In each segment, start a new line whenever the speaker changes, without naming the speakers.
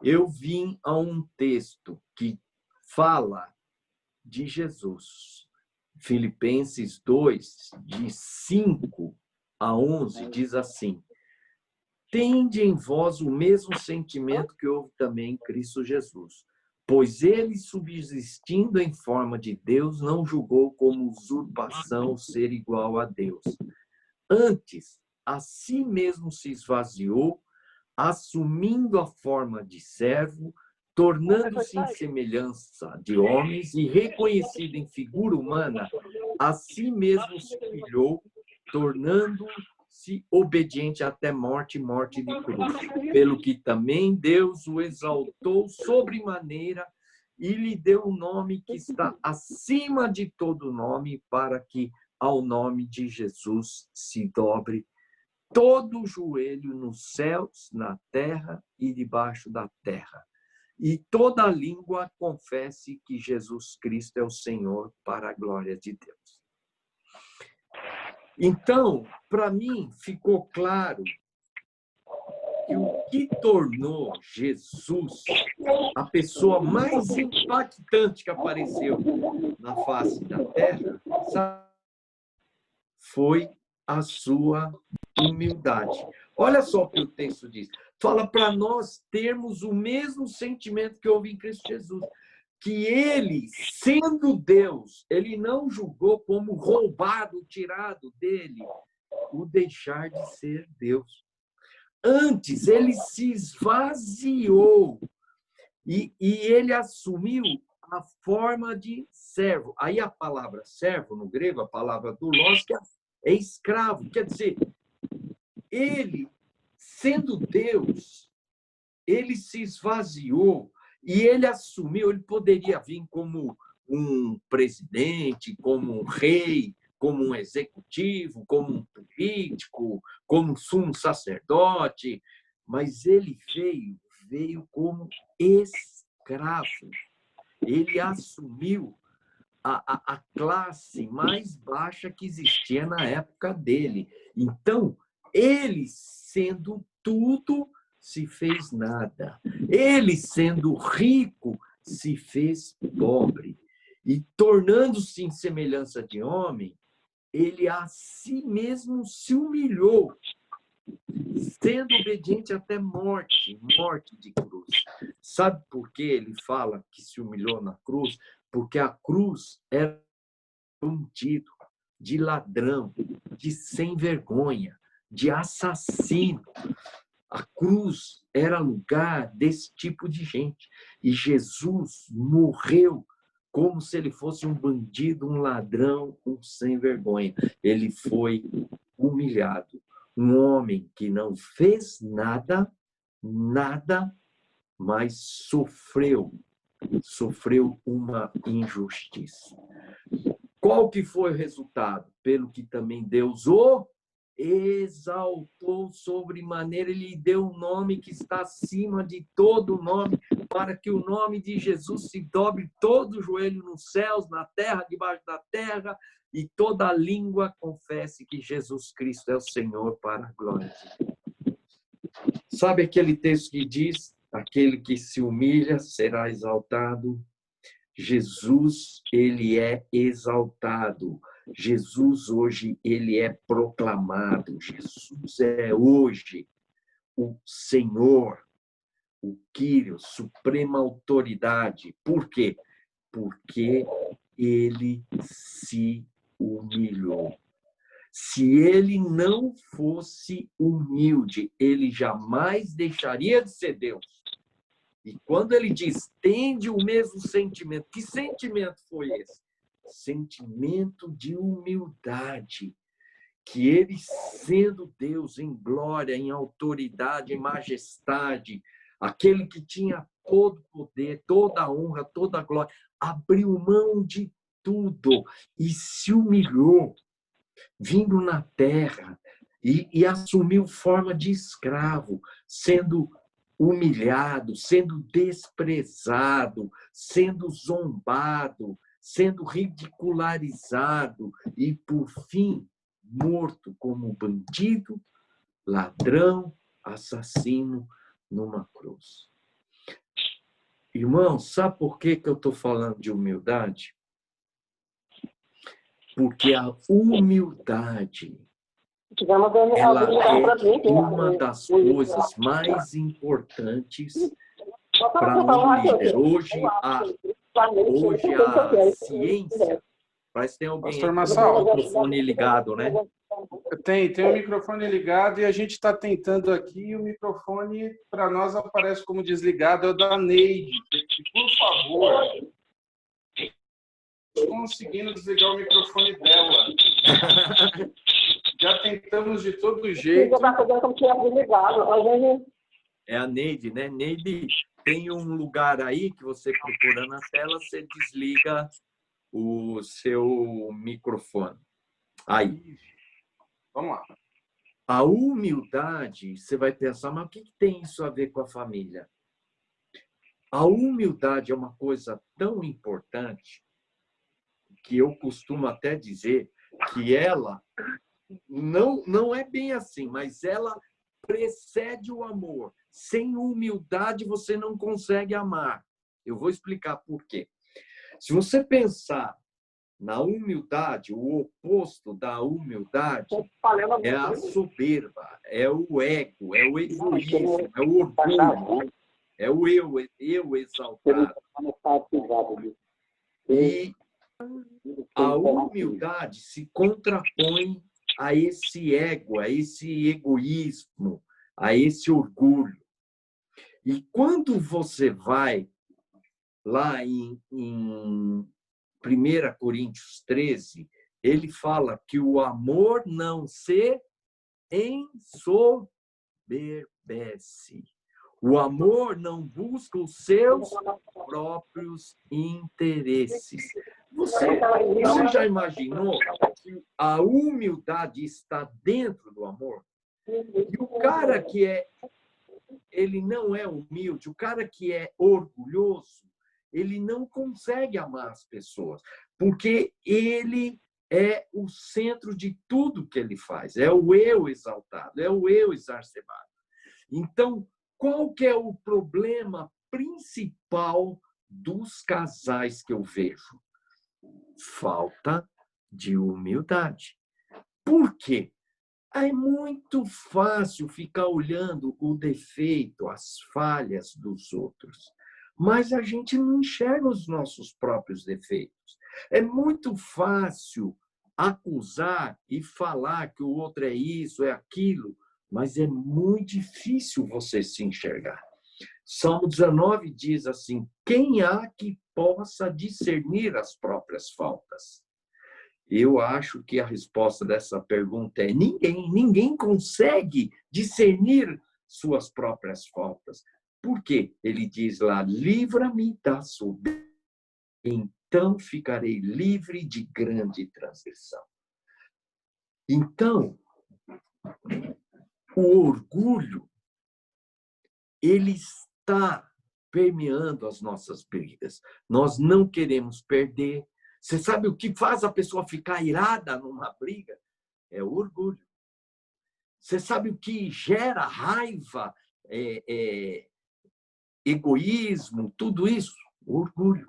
eu vim a um texto que fala de Jesus. Filipenses 2, de 5 a 11, diz assim: tende em vós o mesmo sentimento que houve também em Cristo Jesus. Pois ele, subsistindo em forma de Deus, não julgou como usurpação ser igual a Deus. Antes, a si mesmo se esvaziou, assumindo a forma de servo, tornando-se em semelhança de homens e reconhecido em figura humana, a si mesmo se humilhou, tornando-se obediente até morte, morte de cruz. Pelo que também Deus o exaltou sobremaneira e lhe deu um nome que está acima de todo nome, para que ao nome de Jesus se dobre todo o joelho nos céus, na terra e debaixo da terra, e toda língua confesse que Jesus Cristo é o Senhor, para a glória de Deus. Então, para mim, ficou claro que o que tornou Jesus a pessoa mais impactante que apareceu na face da terra, foi a sua humildade. Olha só o que o texto diz. Fala para nós termos o mesmo sentimento que houve em Cristo Jesus. Que ele, sendo Deus, ele não julgou como roubado, tirado dele, o deixar de ser Deus. Antes, ele se esvaziou e ele assumiu a forma de servo. Aí a palavra servo, no grego, a palavra doulos, é escravo. Quer dizer, ele, sendo Deus, ele se esvaziou e ele assumiu, ele poderia vir como um presidente, como um rei, como um executivo, como um político, como um sumo sacerdote, mas ele veio como escravo. Ele assumiu a classe mais baixa que existia na época dele. Então, ele, sendo tudo, se fez nada. Ele, sendo rico, se fez pobre. E, tornando-se em semelhança de homem, ele a si mesmo se humilhou, sendo obediente até morte, morte de cruz. Sabe por que ele fala que se humilhou na cruz? Porque a cruz era bandido, de ladrão, de sem vergonha, de assassino. A cruz era lugar desse tipo de gente. E Jesus morreu como se ele fosse um bandido, um ladrão, um sem vergonha. Ele foi humilhado. Um homem que não fez nada, nada, mas sofreu uma injustiça. Qual que foi o resultado? Pelo que também Deus o exaltou sobremaneira, ele lhe deu um nome que está acima de todo nome, para que o nome de Jesus se dobre todo o joelho nos céus, na terra, debaixo da terra, e toda língua confesse que Jesus Cristo é o Senhor, para a glória de Deus. Sabe aquele texto que diz: aquele que se humilha será exaltado? Jesus, ele é exaltado. Jesus hoje, ele é proclamado. Jesus é hoje o Senhor, o Quírios, suprema autoridade. Por quê? Porque ele se humilhou. Se ele não fosse humilde, ele jamais deixaria de ser Deus. E quando ele diz, tende o mesmo sentimento, que sentimento foi esse? Sentimento de humildade. Que ele, sendo Deus em glória, em autoridade, em majestade, aquele que tinha todo o poder, toda a honra, toda a glória, abriu mão de tudo e se humilhou, vindo na terra, e assumiu forma de escravo, sendo humilhado, sendo desprezado, sendo zombado, sendo ridicularizado e, por fim, morto como bandido, ladrão, assassino numa cruz. Irmão, sabe por que eu estou falando de humildade? Porque a humildade, ela é uma das coisas mais importantes para um líder. Hoje a ciência, parece que tem alguém
Pastor
aí com
Marçal,
o microfone ligado, né?
tem o microfone ligado e a gente está tentando aqui. O microfone, para nós, aparece como desligado, é o da Neide. Por favor, conseguindo desligar o microfone dela. Já tentamos de todo jeito.
É a Neide, né? Neide, tem um lugar aí que você procura na tela, você desliga o seu microfone. Aí.
Vamos lá.
A humildade, você vai pensar, mas o que tem isso a ver com a família? A humildade é uma coisa tão importante que eu costumo até dizer que ela não é bem assim, mas ela precede o amor. Sem humildade, você não consegue amar. Eu vou explicar por quê. Se você pensar na humildade, o oposto da humildade é a soberba, é o ego, é o egoísmo, é o orgulho, é o eu exaltado. E a humildade se contrapõe a esse ego, a esse egoísmo, a esse orgulho. E quando você vai lá em 1 Coríntios 13, ele fala que o amor não se ensoberbece. O amor não busca os seus próprios interesses. Você já imaginou que a humildade está dentro do amor? E o cara ele não é humilde, o cara que é orgulhoso, ele não consegue amar as pessoas, porque ele é o centro de tudo que ele faz, é o eu exaltado, é o eu exacerbado. Então, qual que é o problema principal dos casais que eu vejo? Falta de humildade. Por quê? É muito fácil ficar olhando o defeito, as falhas dos outros, mas a gente não enxerga os nossos próprios defeitos. É muito fácil acusar e falar que o outro é isso, é aquilo, mas é muito difícil você se enxergar. Salmo 19 diz assim: quem há que possa discernir as próprias faltas? Eu acho que a resposta dessa pergunta é ninguém. Ninguém consegue discernir suas próprias faltas. Por quê? Ele diz lá: livra-me da soberba, então ficarei livre de grande transgressão. Então, o orgulho, ele está permeando as nossas brigas. Nós não queremos perder. Você sabe o que faz a pessoa ficar irada numa briga? É o orgulho. Você sabe o que gera raiva, egoísmo, tudo isso? O orgulho.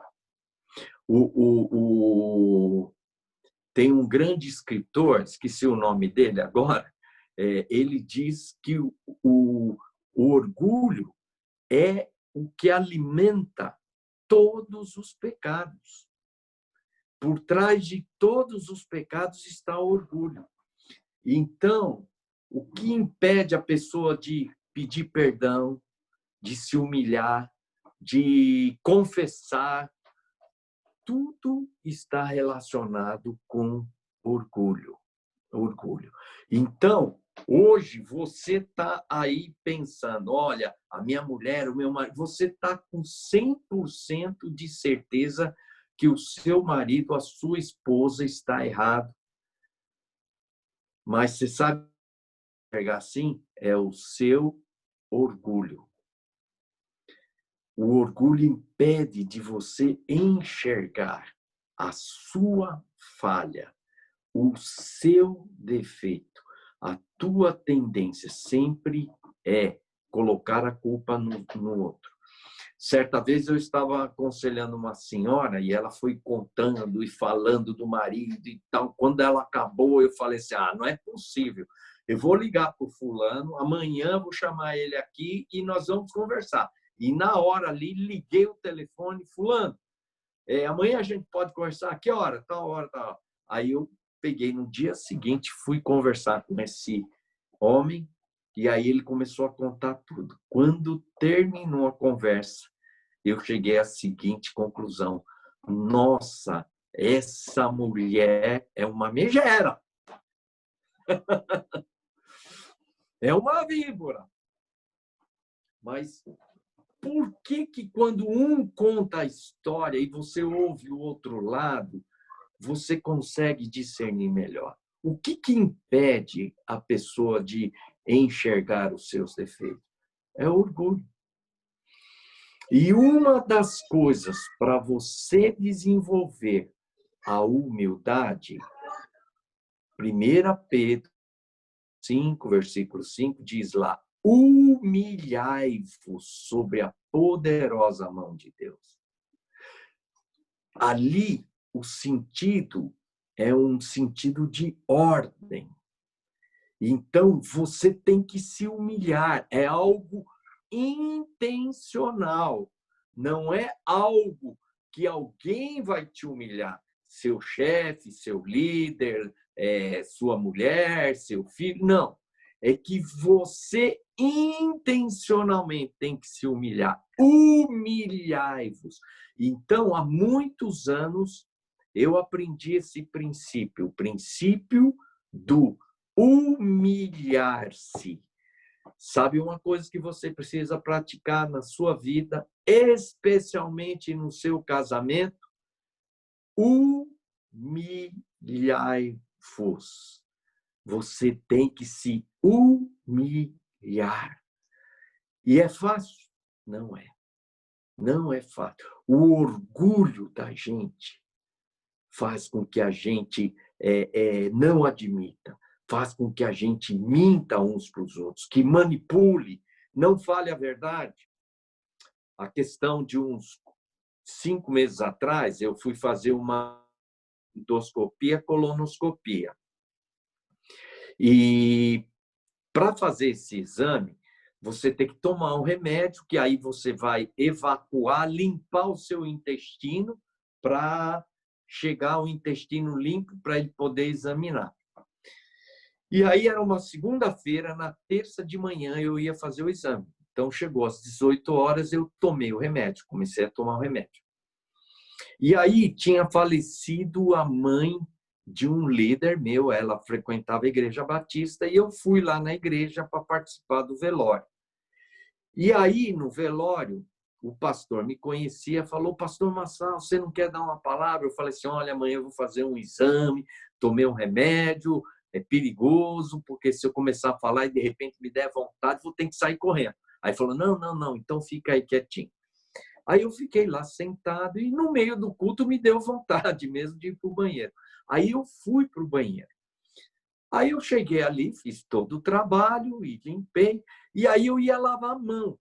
Tem um grande escritor, esqueci o nome dele agora, ele diz que o orgulho é o que alimenta todos os pecados. Por trás de todos os pecados está o orgulho. Então, o que impede a pessoa de pedir perdão, de se humilhar, de confessar? Tudo está relacionado com orgulho. Orgulho. Então, hoje você está aí pensando, olha, a minha mulher, o meu marido, você está com 100% de certeza que o seu marido, a sua esposa está errado. Mas você sabe pegar assim? É o seu orgulho. O orgulho impede de você enxergar a sua falha, o seu defeito. A tua tendência sempre é colocar a culpa no outro. Certa vez eu estava aconselhando uma senhora e ela foi contando e falando do marido e tal. Quando ela acabou, eu falei assim, não é possível. Eu vou ligar para o fulano, amanhã vou chamar ele aqui e nós vamos conversar. E na hora ali, liguei o telefone, fulano, amanhã a gente pode conversar, que hora? Tal hora, tal. Aí eu peguei no dia seguinte, fui conversar com esse homem, e aí ele começou a contar tudo. Quando terminou a conversa, eu cheguei à seguinte conclusão: nossa, essa mulher é uma megera. É uma víbora. Mas por que quando um conta a história e você ouve o outro lado, você consegue discernir melhor? O que impede a pessoa de enxergar os seus defeitos? É o orgulho. E uma das coisas para você desenvolver a humildade, 1 Pedro 5, versículo 5, diz lá: humilhai-vos sobre a poderosa mão de Deus. Ali, o sentido é um sentido de ordem. Então, você tem que se humilhar. É algo intencional. Não é algo que alguém vai te humilhar. Seu chefe, seu líder, sua mulher, seu filho. Não. É que você intencionalmente tem que se humilhar. Humilhai-vos. Então, há muitos anos, eu aprendi esse princípio. O princípio do humilhar-se. Sabe uma coisa que você precisa praticar na sua vida, especialmente no seu casamento? Humilhai-vos. Você tem que se humilhar. E é fácil? Não é. Não é fácil. O orgulho da gente faz com que a gente não admita, faz com que a gente minta uns para os outros, que manipule, não fale a verdade. A questão de uns 5 meses atrás, eu fui fazer uma endoscopia, colonoscopia. E para fazer esse exame, você tem que tomar um remédio, que aí você vai evacuar, limpar o seu intestino para chegar ao intestino limpo para ele poder examinar. E aí era uma segunda-feira, na terça de manhã eu ia fazer o exame. Então chegou às 18 horas, eu tomei o remédio, comecei a tomar o remédio. E aí tinha falecido a mãe de um líder meu, ela frequentava a Igreja Batista, e eu fui lá na igreja para participar do velório. E aí, no velório, o pastor me conhecia, falou: pastor Massal, você não quer dar uma palavra? Eu falei assim: olha, amanhã eu vou fazer um exame, tomei um remédio, é perigoso, porque se eu começar a falar e de repente me der vontade, vou ter que sair correndo. Aí falou: não, então fica aí quietinho. Aí eu fiquei lá sentado e no meio do culto me deu vontade mesmo de ir para o banheiro. Aí eu fui para o banheiro. Aí eu cheguei ali, fiz todo o trabalho e limpei, e aí eu ia lavar a mão.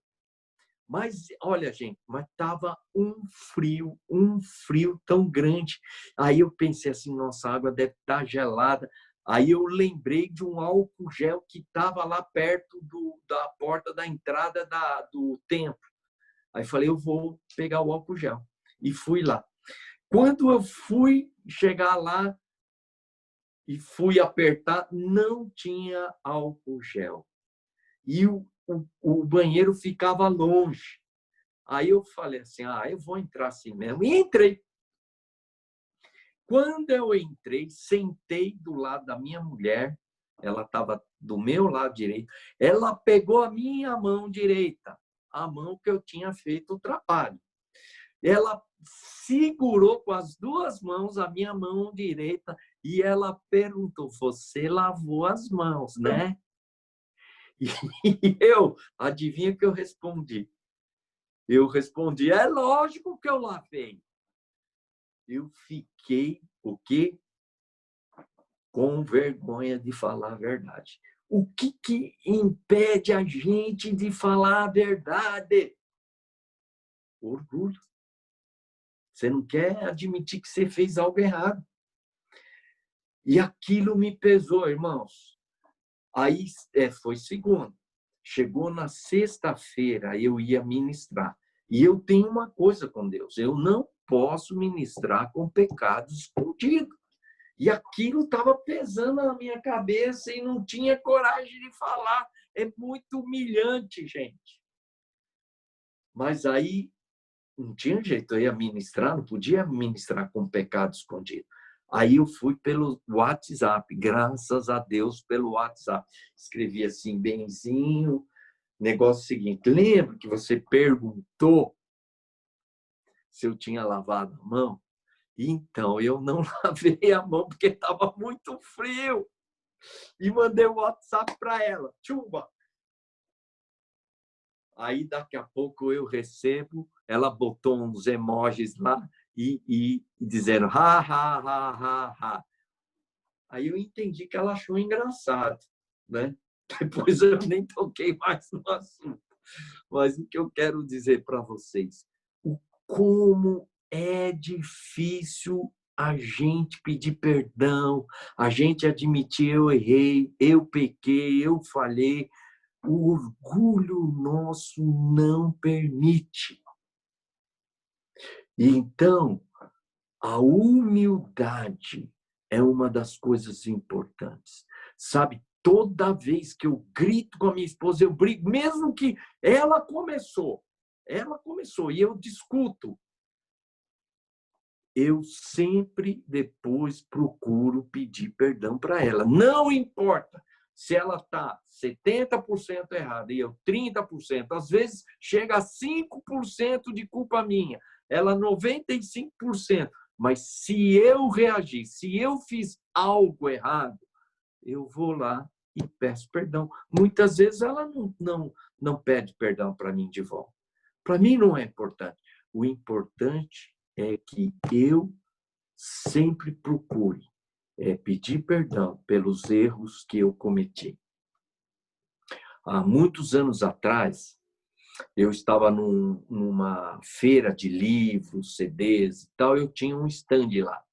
Mas, olha, gente, mas estava um frio tão grande. Aí eu pensei assim, nossa, a água deve estar gelada. Aí eu lembrei de um álcool gel que estava lá perto da porta da entrada do templo. Aí falei, eu vou pegar o álcool gel. E fui lá. Quando eu fui chegar lá e fui apertar, não tinha álcool gel. E o banheiro ficava longe. Aí eu falei assim, eu vou entrar assim mesmo. E entrei. Quando eu entrei, sentei do lado da minha mulher, ela estava do meu lado direito, ela pegou a minha mão direita, a mão que eu tinha feito o trabalho. Ela segurou com as duas mãos a minha mão direita e ela perguntou: você lavou as mãos, né? E eu, adivinha o que eu respondi? Eu respondi: é lógico que eu lavei. Eu fiquei, o quê? Com vergonha de falar a verdade. O que impede a gente de falar a verdade? Orgulho. Você não quer admitir que você fez algo errado. E aquilo me pesou, irmãos. Aí foi segunda. Chegou na sexta-feira, eu ia ministrar. E eu tenho uma coisa com Deus. Eu não posso ministrar com pecados escondidos. E aquilo estava pesando na minha cabeça e não tinha coragem de falar. É muito humilhante, gente. Mas aí não tinha jeito, eu ia ministrar, não podia ministrar com pecado escondido. Aí eu fui pelo WhatsApp, graças a Deus pelo WhatsApp. Escrevi assim, benzinho, negócio seguinte. Lembra que você perguntou se eu tinha lavado a mão? Então, eu não lavei a mão porque estava muito frio. E mandei o WhatsApp para ela. Tchuba! Aí, daqui a pouco, eu recebo, ela botou uns emojis lá e dizendo, ha, ha, ha, ha, ha. Aí eu entendi que ela achou engraçado, né? Depois eu nem toquei mais no assunto. Mas o que eu quero dizer para vocês, como é difícil a gente pedir perdão, a gente admitir, eu errei, eu pequei, eu falhei. O orgulho nosso não permite. E então, a humildade é uma das coisas importantes. Sabe, toda vez que eu grito com a minha esposa, eu brigo, mesmo que ela começou, e eu discuto. Eu sempre depois procuro pedir perdão para ela. Não importa se ela está 70% errada e eu 30%. Às vezes chega a 5% de culpa minha. Ela 95%. Mas se eu reagir, se eu fiz algo errado, eu vou lá e peço perdão. Muitas vezes ela não pede perdão para mim de volta. Para mim não é importante. O importante é que eu sempre procure pedir perdão pelos erros que eu cometi. Há muitos anos atrás, eu estava numa feira de livros, CDs e tal, eu tinha um stand lá.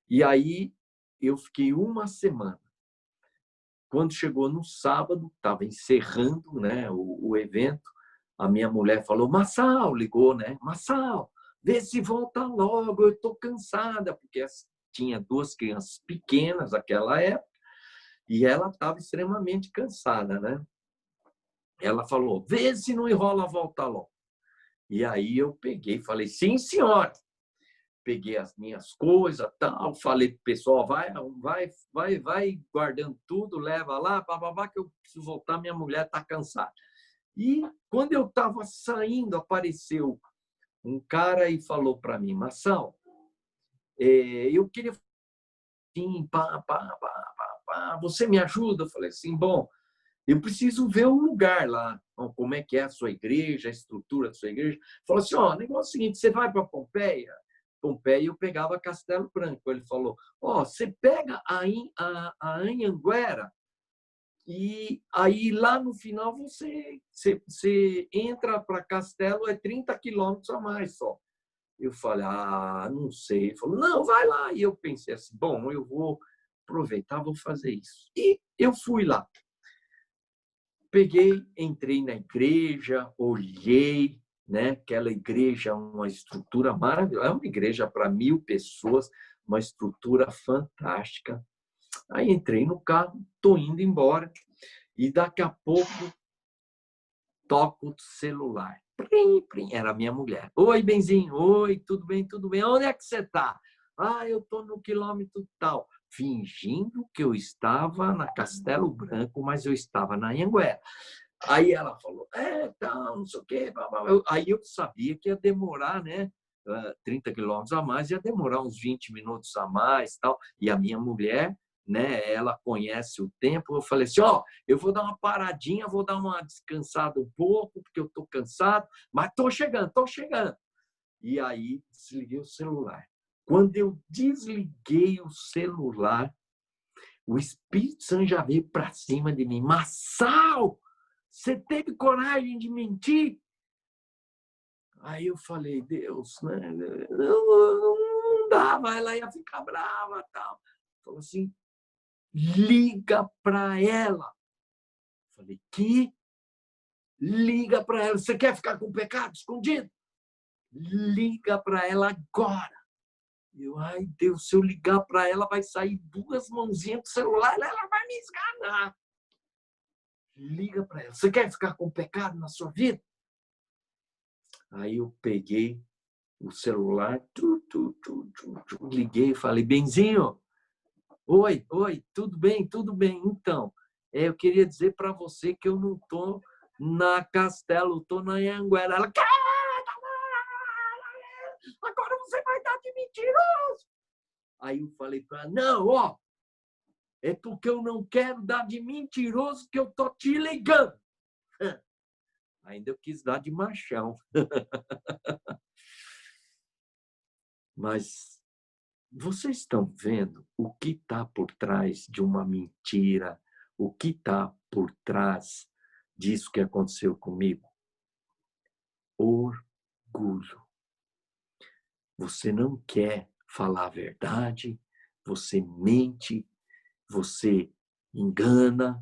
E aí eu fiquei uma semana. Quando chegou no sábado, estava encerrando, né, o evento, a minha mulher falou, Massal, ligou, né? Massal, vê se volta logo, eu estou cansada, porque tinha 2 crianças pequenas naquela época, e ela estava extremamente cansada, né? Ela falou, vê se não enrola, volta logo. E aí eu peguei, falei, sim, senhora. Peguei as minhas coisas, tal, falei pro pessoal, vai guardando tudo, leva lá, bababá, que eu preciso voltar, minha mulher está cansada. E quando eu estava saindo, apareceu um cara e falou para mim, Massal, eu queria sim, você me ajuda? Eu falei assim, bom, eu preciso ver um lugar lá, como é que é a sua igreja, a estrutura da sua igreja. Falou assim, ó, o negócio é o seguinte, você vai para Pompeia? Pompeia eu pegava Castelo Branco. Ele falou, ó, você pega a Anhanguera e aí lá no final você entra para Castelo, é 30 quilômetros a mais só. Eu falei, não sei. Ele falou, não, vai lá. E eu pensei assim, bom, eu vou aproveitar, vou fazer isso. E eu fui lá. Peguei, entrei na igreja, olhei, né? Aquela igreja, uma estrutura maravilhosa. É uma igreja para 1000 pessoas, uma estrutura fantástica. Aí entrei no carro, estou indo embora. E daqui a pouco, toco o celular. Plim, plim. Era a minha mulher. Oi, Benzinho. Oi, tudo bem, tudo bem. Onde é que você está? Eu estou no quilômetro tal. Fingindo que eu estava na Castelo Branco, mas eu estava na Anhanguera. Aí ela falou, não sei o quê. Aí eu sabia que ia demorar, né? 30 quilômetros a mais, ia demorar uns 20 minutos a mais. Tal. E a minha mulher, né? Ela conhece o tempo. Eu falei assim, eu vou dar uma paradinha, vou dar uma descansada um pouco, porque eu estou cansado, mas estou chegando. E aí desliguei o celular. Quando eu desliguei o celular, o Espírito Santo já veio para cima de mim. Massal, você teve coragem de mentir? Aí eu falei, Deus, né? Não dava, ela ia ficar brava, tal. Falou assim, liga para ela. Falei, que? Liga para ela. Você quer ficar com o pecado escondido? Liga para ela agora. Eu, ai, Deus, se eu ligar para ela, vai sair 2 mãozinhas do celular, ela vai me esganar. Liga para ela. Você quer ficar com pecado na sua vida? Aí eu peguei o celular, liguei e falei, Benzinho, oi, tudo bem? Então, eu queria dizer para você que eu não estou na Castelo, estou na Anhanguera. Ela, agora você vai dar de mentiroso. Aí eu falei para ela, não, ó, é porque eu não quero dar de mentiroso que eu tô te ligando. Ainda eu quis dar de machão. Mas vocês estão vendo o que está por trás de uma mentira? O que está por trás disso que aconteceu comigo? Orgulho. Você não quer falar a verdade, você mente, você engana,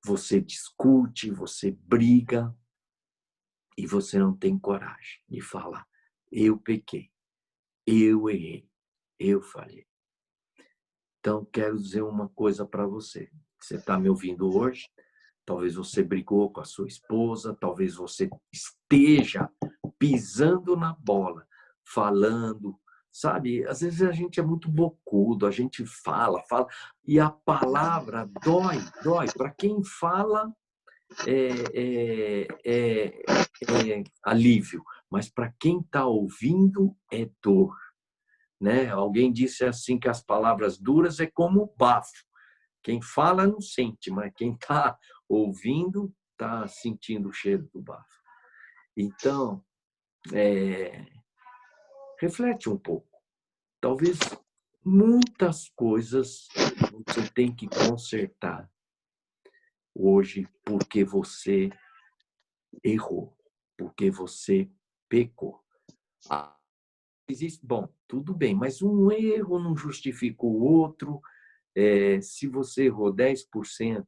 você discute, você briga e você não tem coragem de falar. Eu pequei, eu errei, eu falhei. Então, quero dizer uma coisa para você. Você está me ouvindo hoje? Talvez você brigou com a sua esposa, talvez você esteja pisando na bola, falando, sabe? Às vezes a gente é muito bocudo, a gente fala, e a palavra dói. Para quem fala, é alívio, mas para quem está ouvindo, é dor. Né? Alguém disse assim que as palavras duras é como bafo. Quem fala não sente, mas quem está ouvindo está sentindo o cheiro do bafo. Então, reflete um pouco. Talvez muitas coisas você tem que consertar hoje porque você errou, porque você pecou. Existe, bom, tudo bem, mas um erro não justifica o outro. Se você errou 10%,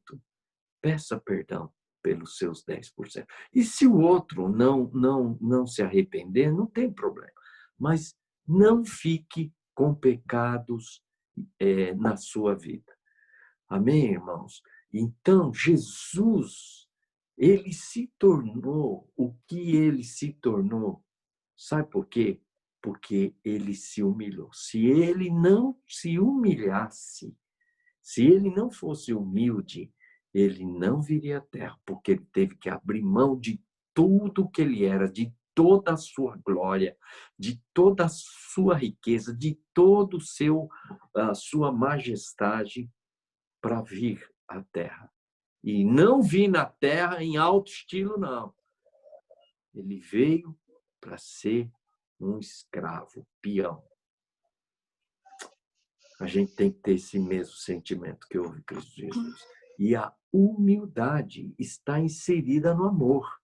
peça perdão pelos seus 10%. E se o outro não se arrepender, não tem problema. Mas não fique com pecados na sua vida. Amém, irmãos? Então, Jesus, ele se tornou o que ele se tornou. Sabe por quê? Porque ele se humilhou. Se ele não se humilhasse, se ele não fosse humilde, ele não viria à Terra, porque ele teve que abrir mão de tudo que ele era, de toda a sua glória, de toda a sua riqueza, de todo a sua majestade para vir à Terra. E não vir na Terra em alto estilo, não. Ele veio para ser um escravo, peão. A gente tem que ter esse mesmo sentimento que houve em Cristo Jesus. E a humildade está inserida no amor.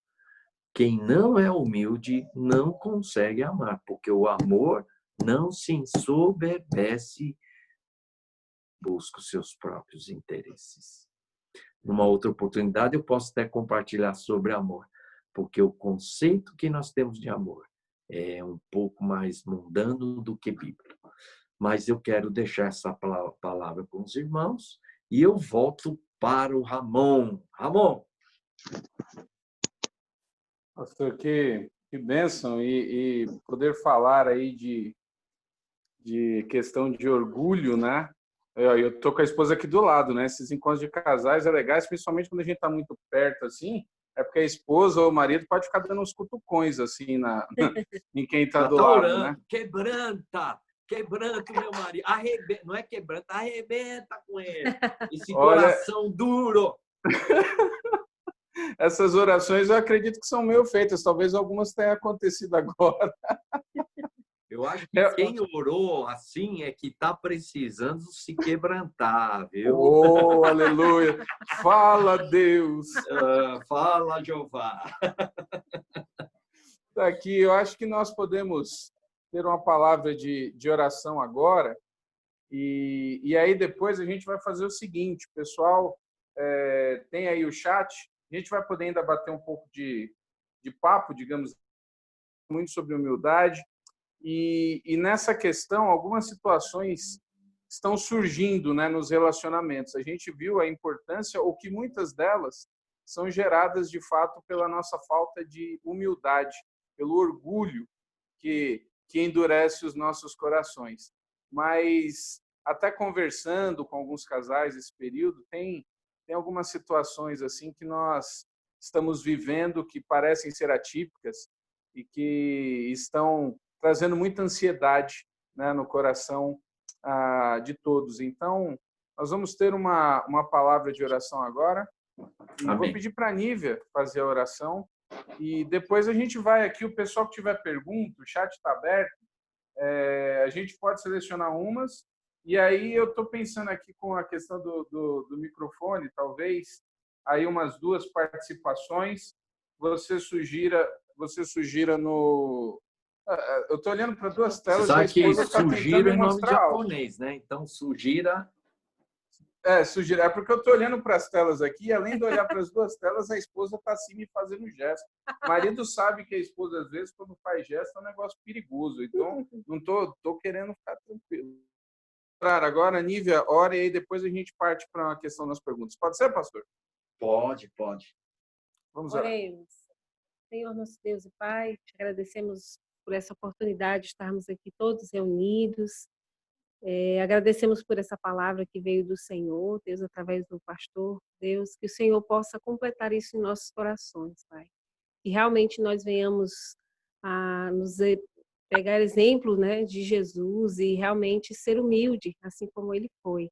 Quem não é humilde não consegue amar, porque o amor não se ensoberbece, busca os seus próprios interesses. Numa outra oportunidade, eu posso até compartilhar sobre amor, porque o conceito que nós temos de amor é um pouco mais mundano do que bíblico. Mas eu quero deixar essa palavra com os irmãos e eu volto para o Ramon. Ramon.
Pastor, que bênção e poder falar aí de questão de orgulho, né? Eu tô com a esposa aqui do lado, né? Esses encontros de casais é legais, principalmente quando a gente está muito perto, assim, é porque a esposa ou o marido pode ficar dando uns cutucões, assim, em quem está do lado,
orando,
né?
Quebranta, meu marido. Arrebenta, não é quebranta, arrebenta com ele. Esse coração duro.
Essas orações eu acredito que são meio feitas, talvez algumas tenham acontecido agora.
Eu acho que quem orou assim é que está precisando se quebrantar, viu?
Oh, aleluia! Fala, Deus!
Fala, Jeová!
Tá aqui. Eu acho que nós podemos ter uma palavra de oração agora. E aí depois a gente vai fazer o seguinte, pessoal, tem aí o chat, a gente vai poder ainda bater um pouco de papo, digamos, muito sobre humildade. E nessa questão, algumas situações estão surgindo, né, nos relacionamentos. A gente viu a importância, ou que muitas delas são geradas, de fato, pela nossa falta de humildade, pelo orgulho que endurece os nossos corações. Mas, até conversando com alguns casais esse período, tem algumas situações assim que nós estamos vivendo que parecem ser atípicas e que estão trazendo muita ansiedade, né, no coração de todos. Então, nós vamos ter uma palavra de oração agora. E
Amém.
vou pedir para a Nívia fazer a oração. E depois a gente vai aqui, o pessoal que tiver pergunta, o chat está aberto, a gente pode selecionar umas. E aí eu estou pensando aqui com a questão do microfone, talvez, aí umas 2 participações. Você sugira no... Eu estou olhando para 2 telas e a
Sabe que
esposa está tentando
sugira
me
é nome
mostrar algo.
japonês, né? Então, sugira...
Sugira. É porque eu estou olhando para as telas aqui, e além de olhar para as 2 telas, a esposa está assim me fazendo gesto. O marido sabe que a esposa, às vezes, quando faz gesto, é um negócio perigoso. Então, não tô querendo ficar tranquilo. Agora, Nívia, ora e aí depois a gente parte para uma questão das perguntas. Pode ser, pastor?
Pode.
Vamos orar.
Oremos. Senhor, nosso Deus e Pai, te agradecemos por essa oportunidade de estarmos aqui todos reunidos. Agradecemos por essa palavra que veio do Senhor, Deus, através do pastor. Deus, que o Senhor possa completar isso em nossos corações, Pai. Que realmente nós venhamos a pegar exemplo, né, de Jesus e realmente ser humilde, assim como ele foi.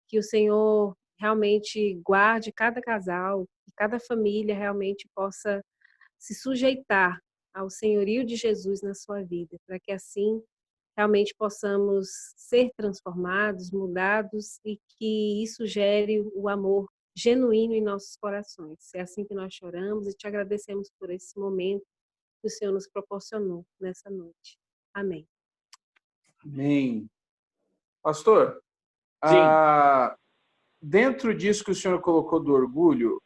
Que o Senhor realmente guarde cada casal, que cada família realmente possa se sujeitar ao senhorio de Jesus na sua vida, para que assim realmente possamos ser transformados, mudados e que isso gere o amor genuíno em nossos corações. É assim que nós choramos e te agradecemos por esse momento que o Senhor nos proporcionou nessa noite. Amém.
Amém. Pastor,
Sim.
Dentro disso que o senhor colocou do orgulho,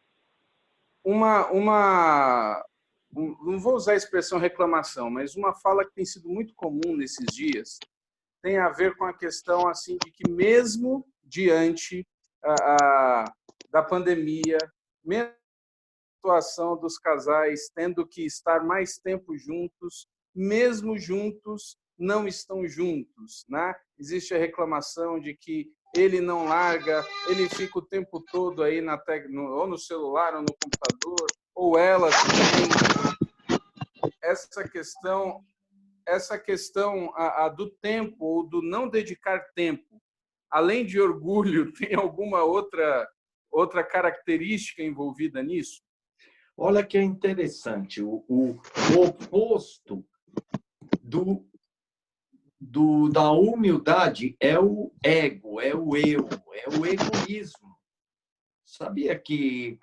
não vou usar a expressão reclamação, mas uma fala que tem sido muito comum nesses dias tem a ver com a questão assim de que mesmo diante da pandemia, mesmo a situação dos casais tendo que estar mais tempo juntos, mesmo juntos, não estão juntos, né? Existe a reclamação de que ele não larga, ele fica o tempo todo aí ou no celular, ou no computador, ou ela também. Essa questão do tempo ou do não dedicar tempo, além de orgulho, tem alguma outra característica envolvida nisso?
Olha que é interessante, o oposto da humildade é o ego, é o eu, é o egoísmo. Sabia que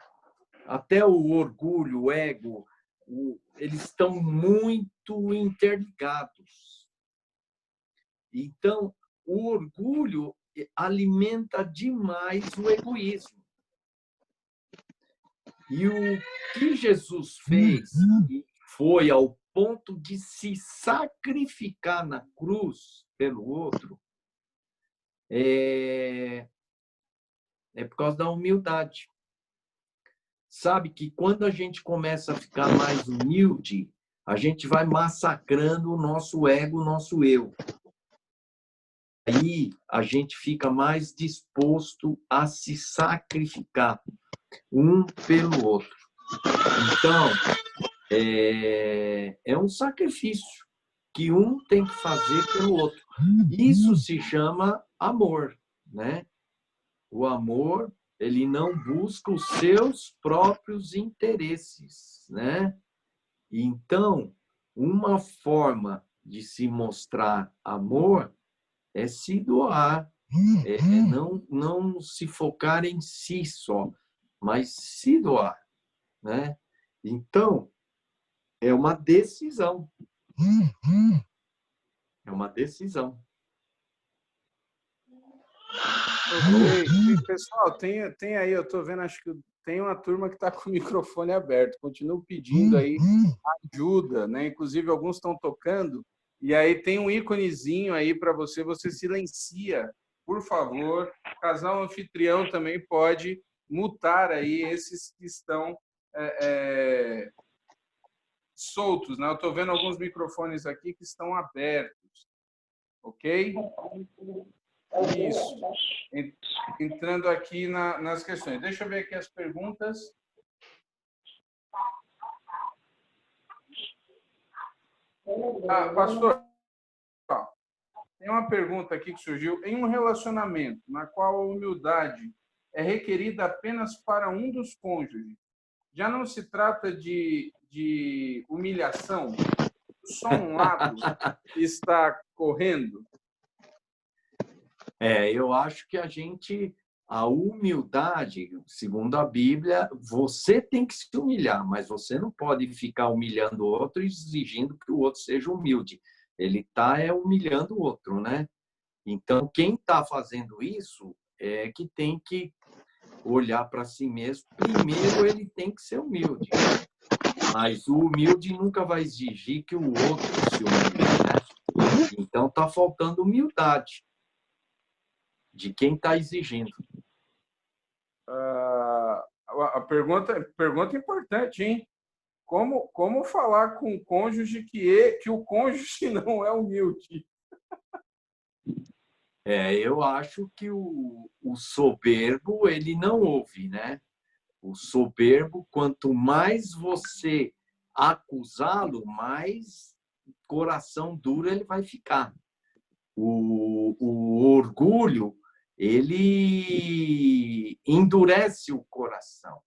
até o orgulho, o ego, eles estão muito interligados. Então, o orgulho alimenta demais o egoísmo. E o que Jesus fez foi ao ponto de se sacrificar na cruz pelo outro, é por causa da humildade. Sabe que quando a gente começa a ficar mais humilde, a gente vai massacrando o nosso ego, o nosso eu. Aí a gente fica mais disposto a se sacrificar um pelo outro. Então, é um sacrifício que um tem que fazer pelo outro. Isso se chama amor, né? O amor, ele não busca os seus próprios interesses, né? Então, uma forma de se mostrar amor é se doar, não se focar em si só, mas se doar, né? Então, É uma decisão. É uma decisão.
Ok. E, pessoal, tem aí, eu estou vendo, acho que tem uma turma que está com o microfone aberto. Continuo pedindo aí ajuda, né? Inclusive, alguns estão tocando. E aí tem um íconezinho aí para você, você silencia, por favor. O casal anfitrião também pode mutar aí esses que estão soltos, né? Eu estou vendo alguns microfones aqui que estão abertos, ok? Isso. Entrando aqui nas questões. Deixa eu ver aqui as perguntas. Pastor, tem uma pergunta aqui que surgiu. Em um relacionamento na qual a humildade é requerida apenas para um dos cônjuges, já não se trata de humilhação? Só um lado está correndo?
Eu acho que a humildade, segundo a Bíblia, você tem que se humilhar, mas você não pode ficar humilhando o outro e exigindo que o outro seja humilde. Ele está humilhando o outro, né? Então, quem está fazendo isso é que tem que olhar para si mesmo. Primeiro, ele tem que ser humilde. Mas o humilde nunca vai exigir que o outro se humilhe, né? Então, está faltando humildade de quem está exigindo.
A pergunta importante, hein? Como falar com o cônjuge que o cônjuge não é humilde?
Eu acho que o soberbo, ele não ouve, né? O soberbo, quanto mais você acusá-lo, mais coração duro ele vai ficar. O orgulho, ele endurece o coração,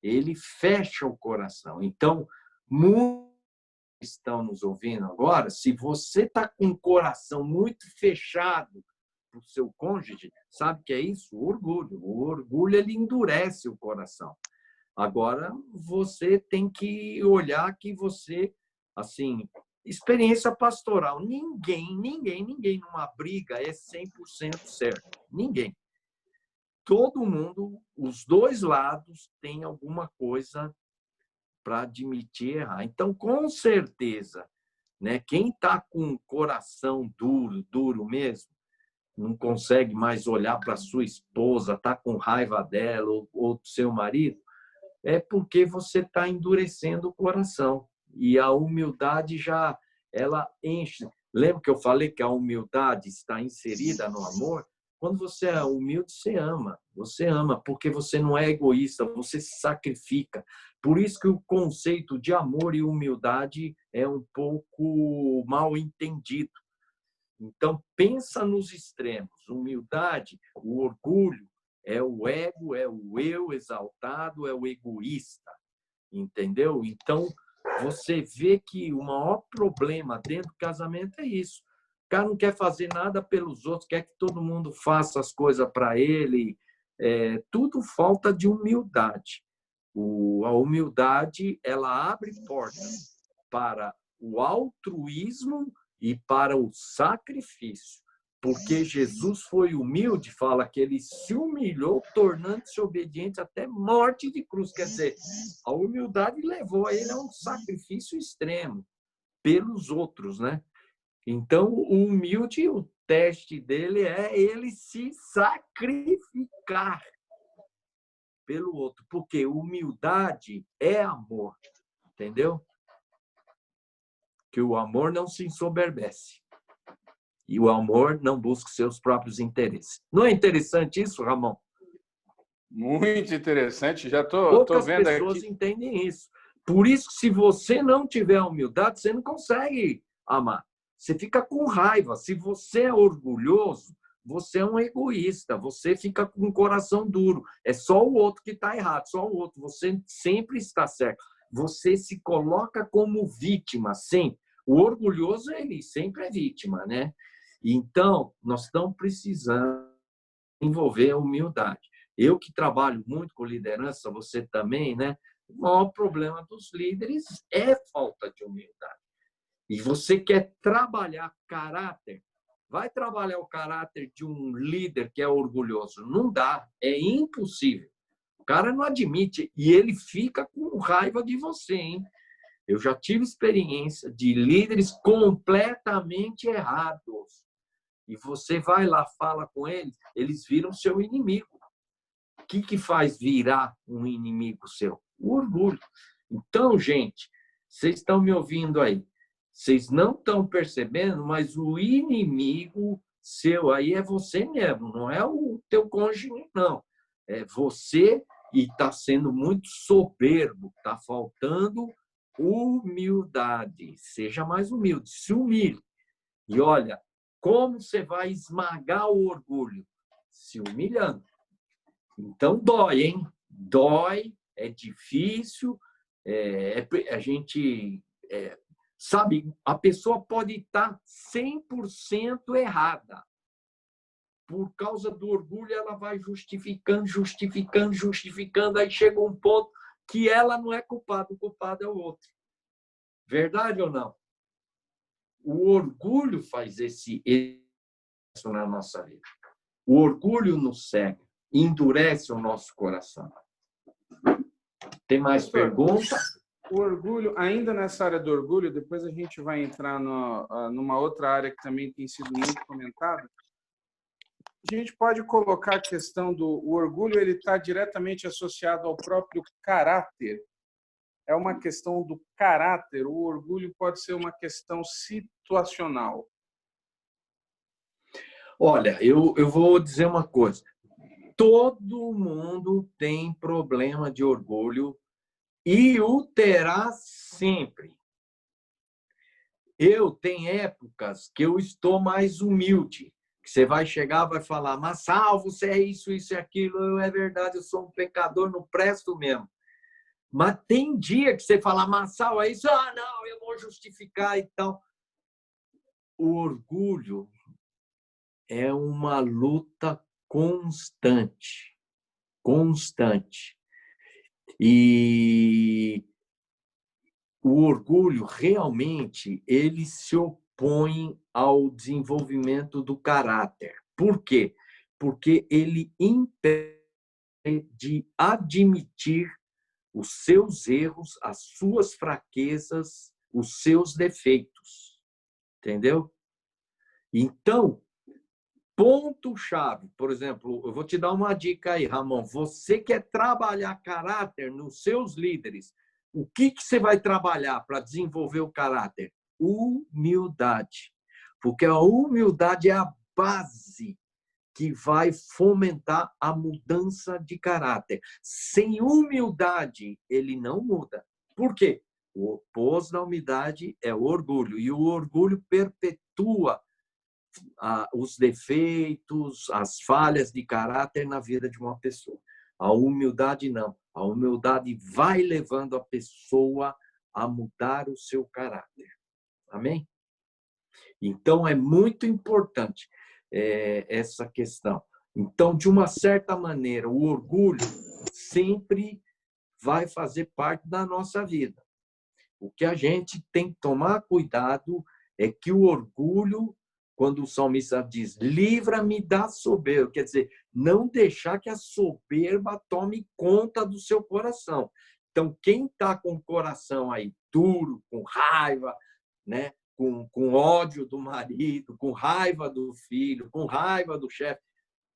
ele fecha o coração. Então, muitos estão nos ouvindo agora, se você está com o coração muito fechado para o seu cônjuge, sabe o que é isso? O orgulho. O orgulho, ele endurece o coração. Agora, você tem que olhar que você, assim, experiência pastoral, ninguém numa briga é 100% certo. Ninguém. Todo mundo, os dois lados, tem alguma coisa para admitir errar. Então, com certeza, né, quem está com o coração duro mesmo, não consegue mais olhar para sua esposa, está com raiva dela ou do seu marido, é porque você está endurecendo o coração. E a humildade ela enche. Lembra que eu falei que a humildade está inserida no amor? Quando você é humilde, você ama. Você ama porque você não é egoísta, você se sacrifica. Por isso que o conceito de amor e humildade é um pouco mal entendido. Então, pensa nos extremos. Humildade, o orgulho, é o ego, é o eu exaltado, é o egoísta. Entendeu? Então, você vê que o maior problema dentro do casamento é isso. O cara não quer fazer nada pelos outros, quer que todo mundo faça as coisas para ele. Tudo falta de humildade. A humildade, ela abre portas para o altruísmo e para o sacrifício. Porque Jesus foi humilde, fala que ele se humilhou, tornando-se obediente até morte de cruz. Quer dizer, a humildade levou ele a um sacrifício extremo pelos outros, né? Então, o humilde, o teste dele é ele se sacrificar pelo outro, porque humildade é amor, entendeu? Que o amor não se ensoberbece. E o amor não busca seus próprios interesses. Não é interessante isso, Ramon?
Muito interessante. Já tô vendo aqui.
Poucas pessoas entendem isso. Por isso, se você não tiver humildade, você não consegue amar. Você fica com raiva. Se você é orgulhoso, você é um egoísta. Você fica com o coração duro. É só o outro que está errado, só o outro. Você sempre está certo. Você se coloca como vítima, sempre. O orgulhoso, ele sempre é vítima, né? Então, nós estamos precisando envolver a humildade. Eu que trabalho muito com liderança, você também, né? O maior problema dos líderes é falta de humildade. E você quer trabalhar caráter, vai trabalhar o caráter de um líder que é orgulhoso. Não dá, é impossível. O cara não admite e ele fica com raiva de você, hein? Eu já tive experiência de líderes completamente errados. E você vai lá, fala com eles, eles viram seu inimigo. O que faz virar um inimigo seu? O orgulho. Então, gente, vocês estão me ouvindo aí. Vocês não estão percebendo, mas o inimigo seu aí é você mesmo, não é o teu cônjuge, não. É você e está sendo muito soberbo, está faltando humildade. Seja mais humilde, se humilhe. E olha, como você vai esmagar o orgulho? Se humilhando. Então, dói, hein? Dói, é difícil, a gente... sabe, a pessoa pode estar 100% errada. Por causa do orgulho, ela vai justificando, justificando, justificando, aí chega um ponto que ela não é culpada, o culpado é o outro. Verdade ou não? O orgulho faz isso na nossa vida. O orgulho nos cega, endurece o nosso coração. Tem mais perguntas?
O orgulho, ainda nessa área do orgulho, depois a gente vai entrar numa outra área que também tem sido muito comentada. A gente pode colocar a questão do orgulho, ele está diretamente associado ao próprio caráter. É uma questão do caráter. O orgulho pode ser uma questão situacional.
Olha, eu vou dizer uma coisa. Todo mundo tem problema de orgulho e o terá sempre. Eu tenho épocas que eu estou mais humilde. Você vai chegar, vai falar, Massal, você é isso, isso e aquilo. É verdade, eu sou um pecador, não presto mesmo. Mas tem dia que você fala, Massal, é isso? Ah, não, eu vou justificar e tal. O orgulho é uma luta constante. Constante. E o orgulho, realmente, ele se opõe ao desenvolvimento do caráter. Por quê? Porque ele impede de admitir os seus erros, as suas fraquezas, os seus defeitos. Entendeu? Então, ponto-chave, por exemplo, eu vou te dar uma dica aí, Ramon. Você quer trabalhar caráter nos seus líderes, o que você vai trabalhar para desenvolver o caráter? Humildade. Porque a humildade é a base que vai fomentar a mudança de caráter. Sem humildade, ele não muda. Por quê? O oposto da humildade é o orgulho. E o orgulho perpetua os defeitos, as falhas de caráter na vida de uma pessoa. A humildade não. A humildade vai levando a pessoa a mudar o seu caráter. Amém? Então, é muito importante essa questão. Então, de uma certa maneira, o orgulho sempre vai fazer parte da nossa vida. O que a gente tem que tomar cuidado é que o orgulho, quando o salmista diz, livra-me da soberba, quer dizer, não deixar que a soberba tome conta do seu coração. Então, quem está com o coração aí duro, com raiva, né? com ódio do marido, com raiva do filho, com raiva do chefe,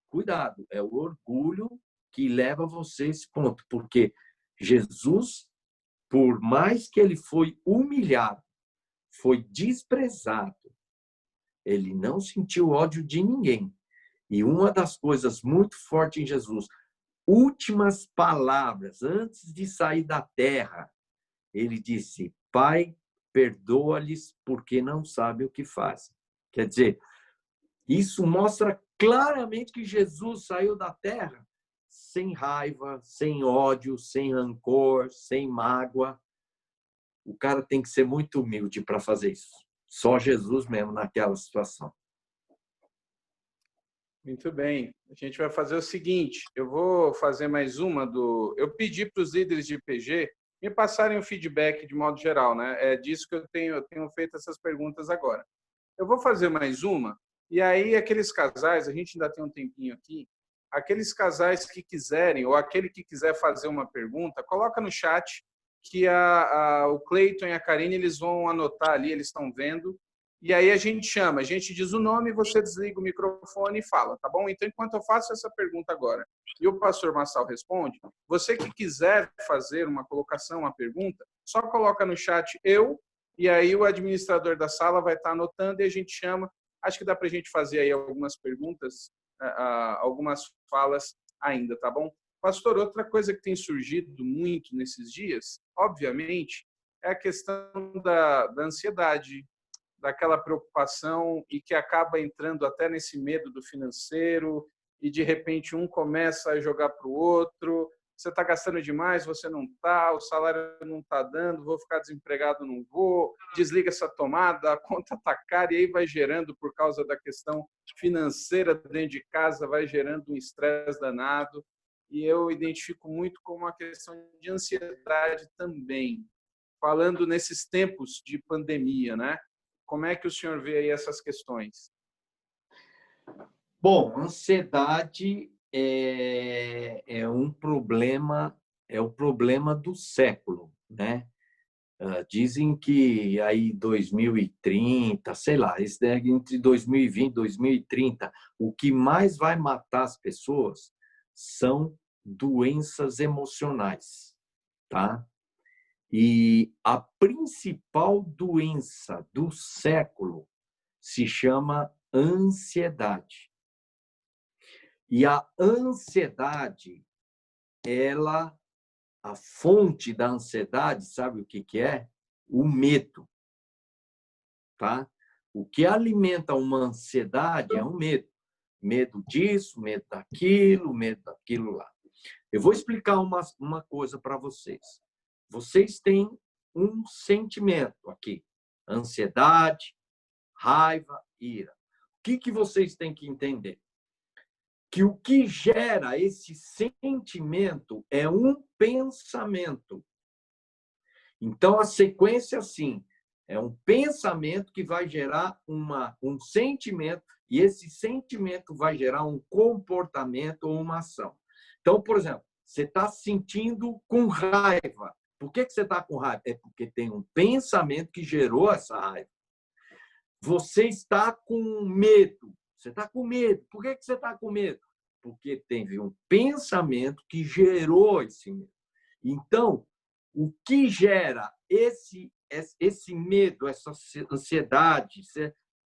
cuidado, é o orgulho que leva você a esse ponto, porque Jesus, por mais que ele foi humilhado, foi desprezado, ele não sentiu ódio de ninguém. E uma das coisas muito fortes em Jesus, últimas palavras, antes de sair da terra, ele disse, Pai, perdoa-lhes porque não sabem o que fazem. Quer dizer, isso mostra claramente que Jesus saiu da terra sem raiva, sem ódio, sem rancor, sem mágoa. O cara tem que ser muito humilde para fazer isso. Só Jesus mesmo naquela situação.
Muito bem. A gente vai fazer o seguinte, eu vou fazer mais uma do... Eu pedi para os líderes de IPG me passarem o feedback de modo geral, né? É disso que eu tenho feito essas perguntas agora. Eu vou fazer mais uma, e aí aqueles casais, a gente ainda tem um tempinho aqui, aqueles casais que quiserem, ou aquele que quiser fazer uma pergunta, coloca no chat que o Cleiton e a Karine, eles vão anotar ali, eles estão vendo, e aí a gente chama, a gente diz o nome, você desliga o microfone e fala, tá bom? Então, enquanto eu faço essa pergunta agora e o pastor Marçal responde, você que quiser fazer uma colocação, uma pergunta, só coloca no chat eu, e aí o administrador da sala vai estar anotando e a gente chama. Acho que dá para a gente fazer aí algumas perguntas, algumas falas ainda, tá bom? Pastor, outra coisa que tem surgido muito nesses dias, obviamente, é a questão da ansiedade, daquela preocupação e que acaba entrando até nesse medo do financeiro e, de repente, um começa a jogar para o outro, você está gastando demais, você não está, o salário não está dando, vou ficar desempregado, não vou, desliga essa tomada, a conta está cara, e aí vai gerando, por causa da questão financeira dentro de casa, vai gerando um estresse danado, e eu identifico muito como uma questão de ansiedade também, falando nesses tempos de pandemia, né? Como é que o senhor vê aí essas questões?
Bom, ansiedade é um problema, é o problema do século, né? Dizem que aí 2030, sei lá, entre 2020 e 2030, o que mais vai matar as pessoas são doenças emocionais, tá? E a principal doença do século se chama ansiedade. E a ansiedade, a fonte da ansiedade, sabe o que é? O medo, tá? O que alimenta uma ansiedade é o medo. Medo disso, medo daquilo lá. Eu vou explicar uma coisa para vocês. Vocês têm um sentimento aqui: ansiedade, raiva, ira. O que vocês têm que entender? Que o que gera esse sentimento é um pensamento. Então, a sequência, assim, é um pensamento que vai gerar um sentimento, e esse sentimento vai gerar um comportamento ou uma ação. Então, por exemplo, você está se sentindo com raiva. Por que você está com raiva? É porque tem um pensamento que gerou essa raiva. Você está com medo. Você está com medo. Por que você está com medo? Porque teve um pensamento que gerou esse medo. Então, o que gera esse medo, essa ansiedade,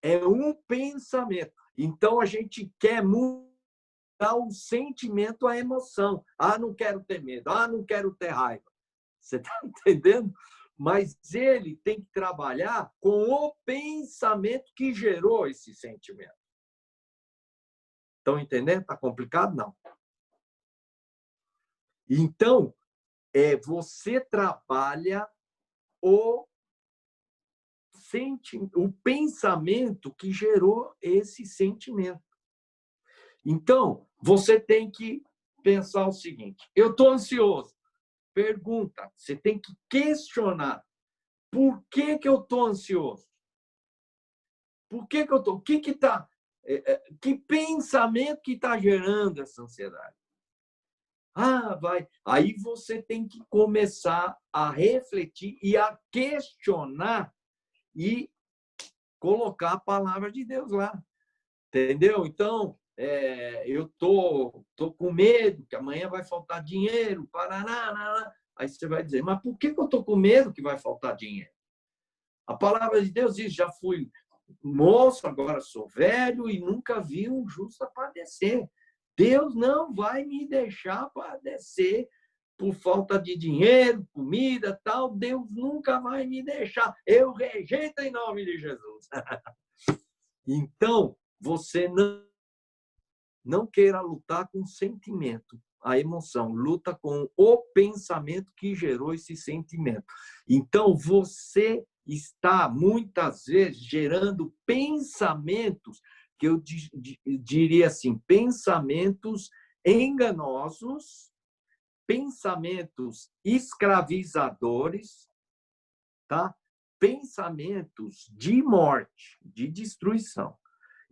é um pensamento. Então, a gente quer mudar o sentimento, a emoção. Ah, não quero ter medo. Ah, não quero ter raiva. Você está entendendo? Mas ele tem que trabalhar com o pensamento que gerou esse sentimento. Estão entendendo? Está complicado? Não. Então, você trabalha o pensamento que gerou esse sentimento. Então, você tem que pensar o seguinte: eu estou ansioso. Pergunta, você tem que questionar. Por que eu estou ansioso? Por que eu estou? Que pensamento que está gerando essa ansiedade? Vai. Aí você tem que começar a refletir e a questionar e colocar a palavra de Deus lá. Entendeu? Então, eu tô com medo que amanhã vai faltar dinheiro, paraná. Aí você vai dizer, mas por que eu estou com medo que vai faltar dinheiro? A palavra de Deus diz, já fui moço, agora sou velho e nunca vi um justo padecer. Deus não vai me deixar padecer por falta de dinheiro, comida, tal. Deus nunca vai me deixar. Eu rejeito em nome de Jesus. Então, você não queira lutar com o sentimento, a emoção. Luta com o pensamento que gerou esse sentimento. Então, você está, muitas vezes, gerando pensamentos, que eu diria assim, pensamentos enganosos, pensamentos escravizadores, tá? Pensamentos de morte, de destruição.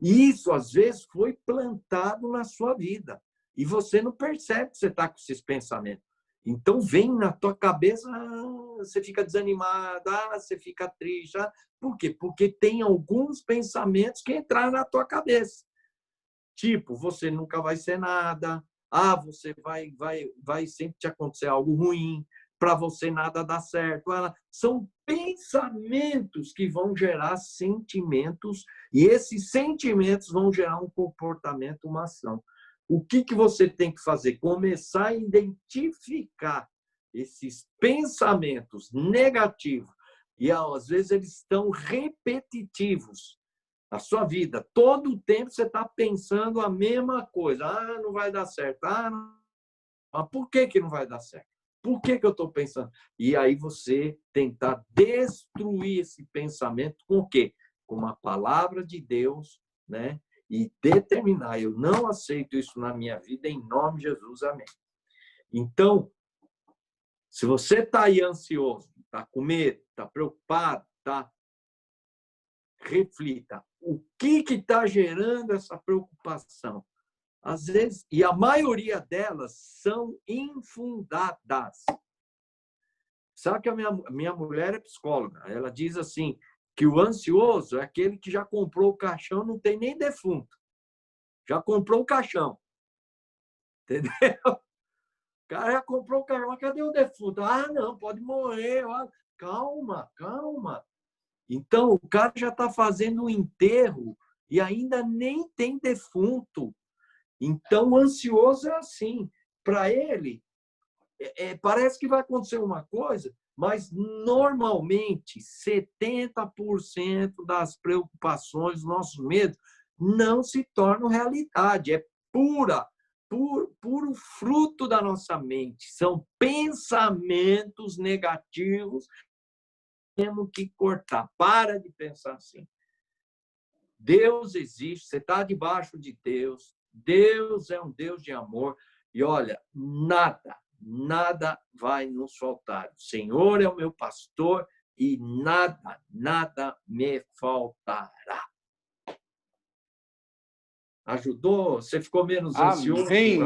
E isso, às vezes, foi plantado na sua vida. E você não percebe que você está com esses pensamentos. Então, vem na tua cabeça, você fica desanimado, você fica triste. Por quê? Porque tem alguns pensamentos que entraram na tua cabeça. Tipo, você nunca vai ser nada. Você vai sempre te acontecer algo ruim. Para você nada dá certo. São pensamentos que vão gerar sentimentos e esses sentimentos vão gerar um comportamento, uma ação. O que você tem que fazer? Começar a identificar esses pensamentos negativos e às vezes eles estão repetitivos. A sua vida, todo o tempo você está pensando a mesma coisa. Não vai dar certo. Mas por que não vai dar certo? Por que eu estou pensando? E aí você tentar destruir esse pensamento com o quê? Com uma palavra de Deus, né? E determinar, eu não aceito isso na minha vida, em nome de Jesus, amém. Então, se você está aí ansioso, está com medo, está preocupado, reflita. O que está gerando essa preocupação? Às vezes, e a maioria delas são infundadas. Sabe que a minha mulher é psicóloga. Ela diz assim, que o ansioso é aquele que já comprou o caixão, não tem nem defunto. Já comprou o caixão. Entendeu? O cara já comprou o caixão, mas cadê o defunto? Não, pode morrer. Calma, calma. Então, o cara já está fazendo um enterro e ainda nem tem defunto. Então, o ansioso é assim. Para ele, parece que vai acontecer uma coisa, mas normalmente 70% das preocupações, dos nossos medos, não se tornam realidade. É puro fruto da nossa mente. São pensamentos negativos. Temos que cortar. Para de pensar assim. Deus existe, você está debaixo de Deus. Deus é um Deus de amor. E olha, nada vai nos faltar. O Senhor é o meu pastor e nada me faltará. Ajudou? Você ficou menos ansioso?
Amém.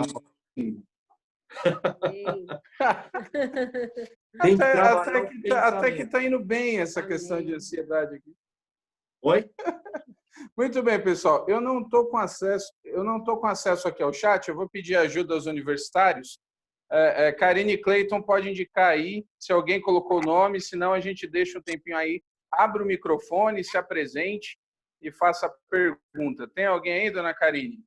Tem que
Até que está indo bem essa questão de ansiedade aqui.
Oi?
Muito bem, pessoal. Eu não estou com acesso aqui ao chat. Eu vou pedir ajuda aos universitários. Karine Clayton pode indicar aí se alguém colocou o nome, senão a gente deixa um tempinho aí. Abra o microfone, se apresente e faça a pergunta. Tem alguém aí, dona Karine?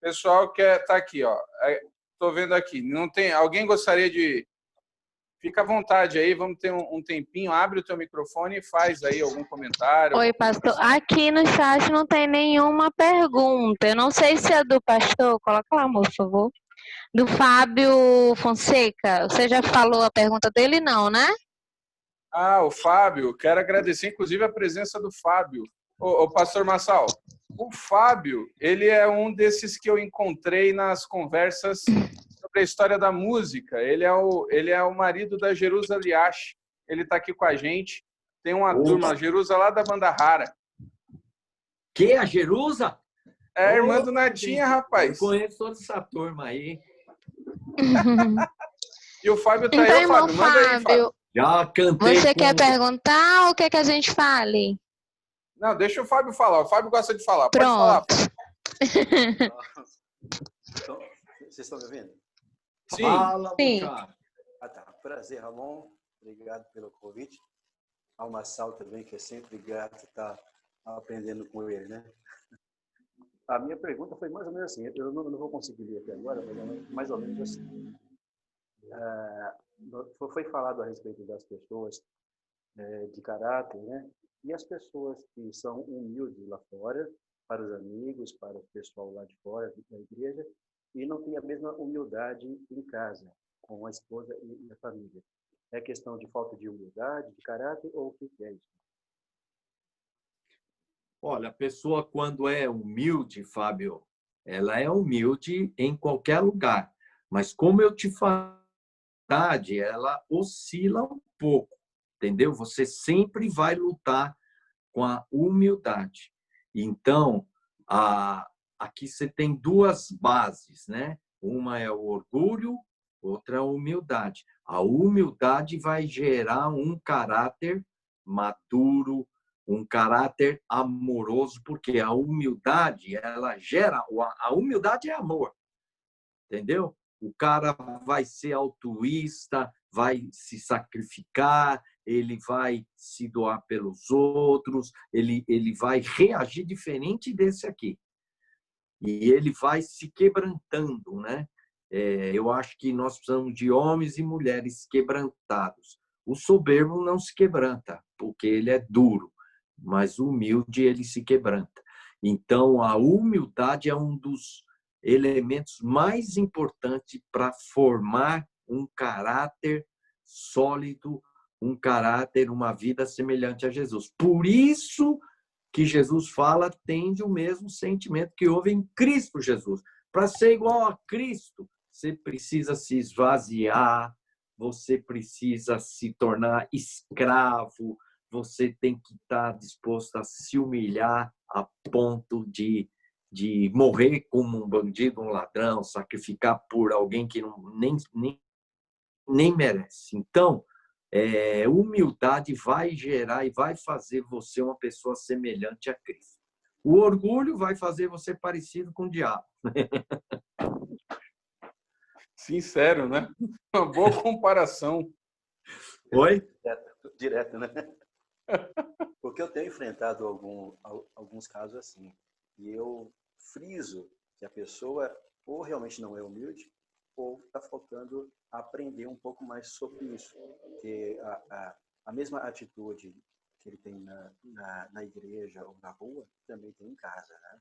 Pessoal que está aqui, ó. Estou vendo aqui. Não tem. Alguém gostaria de? Fica à vontade aí. Vamos ter um tempinho. Abre o teu microfone e faz aí algum comentário.
Oi, pastor. Aqui no chat não tem nenhuma pergunta. Eu não sei se é do pastor. Coloca lá, amor, por favor. Do Fábio Fonseca. Você já falou a pergunta dele, não, né?
O Fábio. Quero agradecer, inclusive, a presença do Fábio. Ô, pastor Massal, o Fábio, ele é um desses que eu encontrei nas conversas sobre a história da música. Ele é o marido da Jerusa Liache. Ele está aqui com a gente. Tem uma turma, a Jerusa, lá da Banda Rara.
Que? A Jerusa?
É a irmã do Natinha, rapaz.
Eu conheço toda essa turma aí.
E o Fábio tá
então,
aí,
irmão
Fábio. Manda aí, Fábio.
Já cantei.
Você quer perguntar ou quer que a gente fale?
Não, deixa o Fábio falar. O Fábio gosta de falar.
Pronto.
Pode falar, Fábio.
Então, vocês estão me ouvindo?
Sim.
Fala,
Sim.
cara.
Tá. Prazer, Ramon. Obrigado pelo convite. Ao Massal também, que é sempre grato estar aprendendo com ele, né? A minha pergunta foi mais ou menos assim. Eu não vou conseguir ler até agora, mas mais ou menos assim. Foi falado a respeito das pessoas de caráter, né? E as pessoas que são humildes lá fora, para os amigos, para o pessoal lá de fora da igreja, e não tem a mesma humildade em casa, com a esposa e a família. É questão de falta de humildade, de caráter, ou o que é isso?
Olha, a pessoa quando é humilde, Fábio, ela é humilde em qualquer lugar. Mas como eu te falei, ela oscila um pouco, entendeu? Você sempre vai lutar com a humildade. Então, aqui você tem duas bases, né? Uma é o orgulho, outra é a humildade. A humildade vai gerar um caráter maduro, um caráter amoroso, porque a humildade, ela gera, a humildade é amor, entendeu? O cara vai ser altruísta, vai se sacrificar, ele vai se doar pelos outros, ele vai reagir diferente desse aqui. E ele vai se quebrantando, né? Eu acho que nós precisamos de homens e mulheres quebrantados. O soberbo não se quebranta, porque ele é duro, mas o humilde ele se quebranta. Então, a humildade é um dos elementos mais importantes para formar um caráter sólido, um caráter, uma vida semelhante a Jesus. Por isso que Jesus fala, tende o mesmo sentimento que houve em Cristo Jesus. Para ser igual a Cristo, você precisa se esvaziar, você precisa se tornar escravo, você tem que estar disposto a se humilhar a ponto de morrer como um bandido, um ladrão, sacrificar por alguém que nem merece. Então, humildade vai gerar e vai fazer você uma pessoa semelhante a Cristo. O orgulho vai fazer você parecido com o diabo.
Sincero, né? Uma boa comparação.
Oi?
Direto, né? Porque eu tenho enfrentado alguns casos assim. E eu friso que a pessoa ou realmente não é humilde, ou está faltando aprender um pouco mais sobre isso. Porque a mesma atitude que ele tem na igreja ou na rua, também tem em casa, né?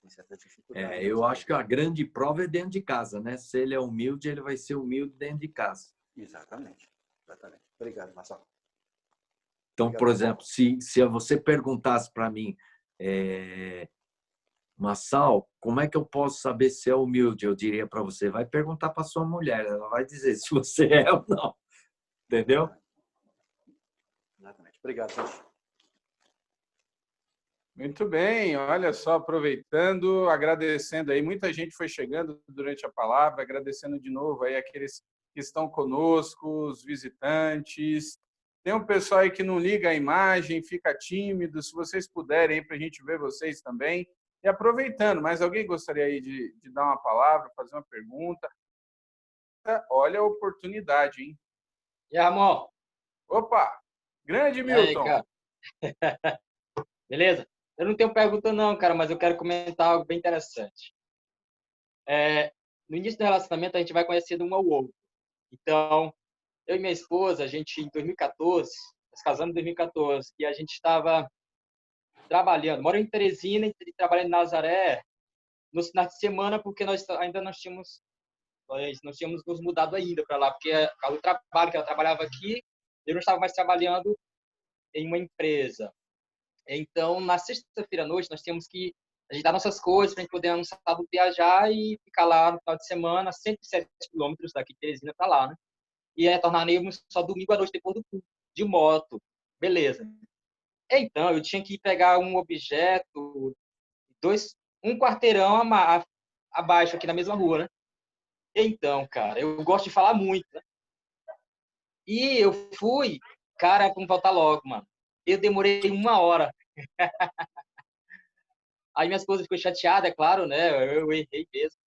Tem certa dificuldade.
Eu acho que a grande prova é dentro de casa, né? Se ele é humilde, ele vai ser humilde dentro de casa.
Exatamente. Exatamente. Obrigado, Marcelo.
Então,
Obrigado,
por exemplo, se você perguntasse para mim, Massal, como é que eu posso saber se é humilde? Eu diria para você, vai perguntar para sua mulher, ela vai dizer se você é ou não. Entendeu?
Exatamente. Obrigado, gente.
Muito bem, olha só, aproveitando, agradecendo aí, muita gente foi chegando durante a palavra, agradecendo de novo aí aqueles que estão conosco, os visitantes. Tem um pessoal aí que não liga a imagem, fica tímido, se vocês puderem aí para a gente ver vocês também. E aproveitando, mais alguém gostaria aí de dar uma palavra, fazer uma pergunta? Olha a oportunidade, hein?
E aí, Ramon?
Opa, grande
E aí,
Milton.
cara? Beleza? Eu não tenho pergunta não, cara, mas eu quero comentar algo bem interessante. No início do relacionamento, a gente vai conhecendo um ao outro. Então, eu e minha esposa, a gente, em 2014, nós casamos em 2014, e a gente estava trabalhando, moro em Teresina e trabalhando em Nazaré, nos finais de semana, porque nós ainda não tínhamos nos mudado ainda para lá, porque o trabalho que ela trabalhava aqui, eu não estava mais trabalhando em uma empresa. Então, na sexta-feira à noite, nós tínhamos que ajeitar nossas coisas para a gente poder no sábado viajar e ficar lá no final de semana, 107 quilômetros daqui de Teresina para lá, né? E retornaremos só domingo à noite depois do culto, de moto. Beleza. Então, eu tinha que pegar um objeto, um quarteirão abaixo, aqui na mesma rua, né? Então, cara, eu gosto de falar muito, né? E eu fui, cara, vamos voltar logo, mano. Eu demorei 1 hora. Aí minha esposa ficou chateada, é claro, né? Eu errei mesmo.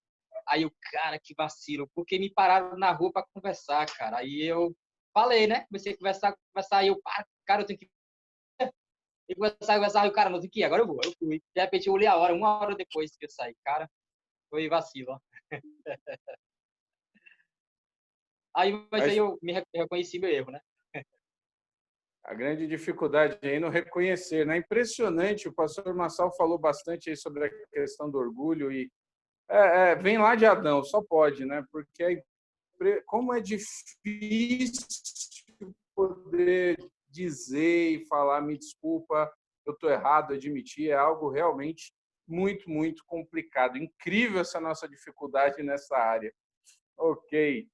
Aí eu, cara, que vacilo, porque me pararam na rua para conversar, cara. Aí eu falei, né? Comecei a conversar. Aí eu, cara, eu tenho que conversar. Aí o cara, não tem que ir, agora eu vou. Eu fui. De repente eu olhei a hora, 1 hora depois que eu saí. Cara, foi vacilo, ó. Mas aí eu me reconheci meu erro, né?
A grande dificuldade aí no reconhecer, né? Impressionante, o pastor Massal falou bastante aí sobre a questão do orgulho e vem lá de Adão, só pode, né? Porque como é difícil poder dizer e falar, me desculpa, eu estou errado, admitir, é algo realmente muito, muito complicado. Incrível essa nossa dificuldade nessa área. Ok.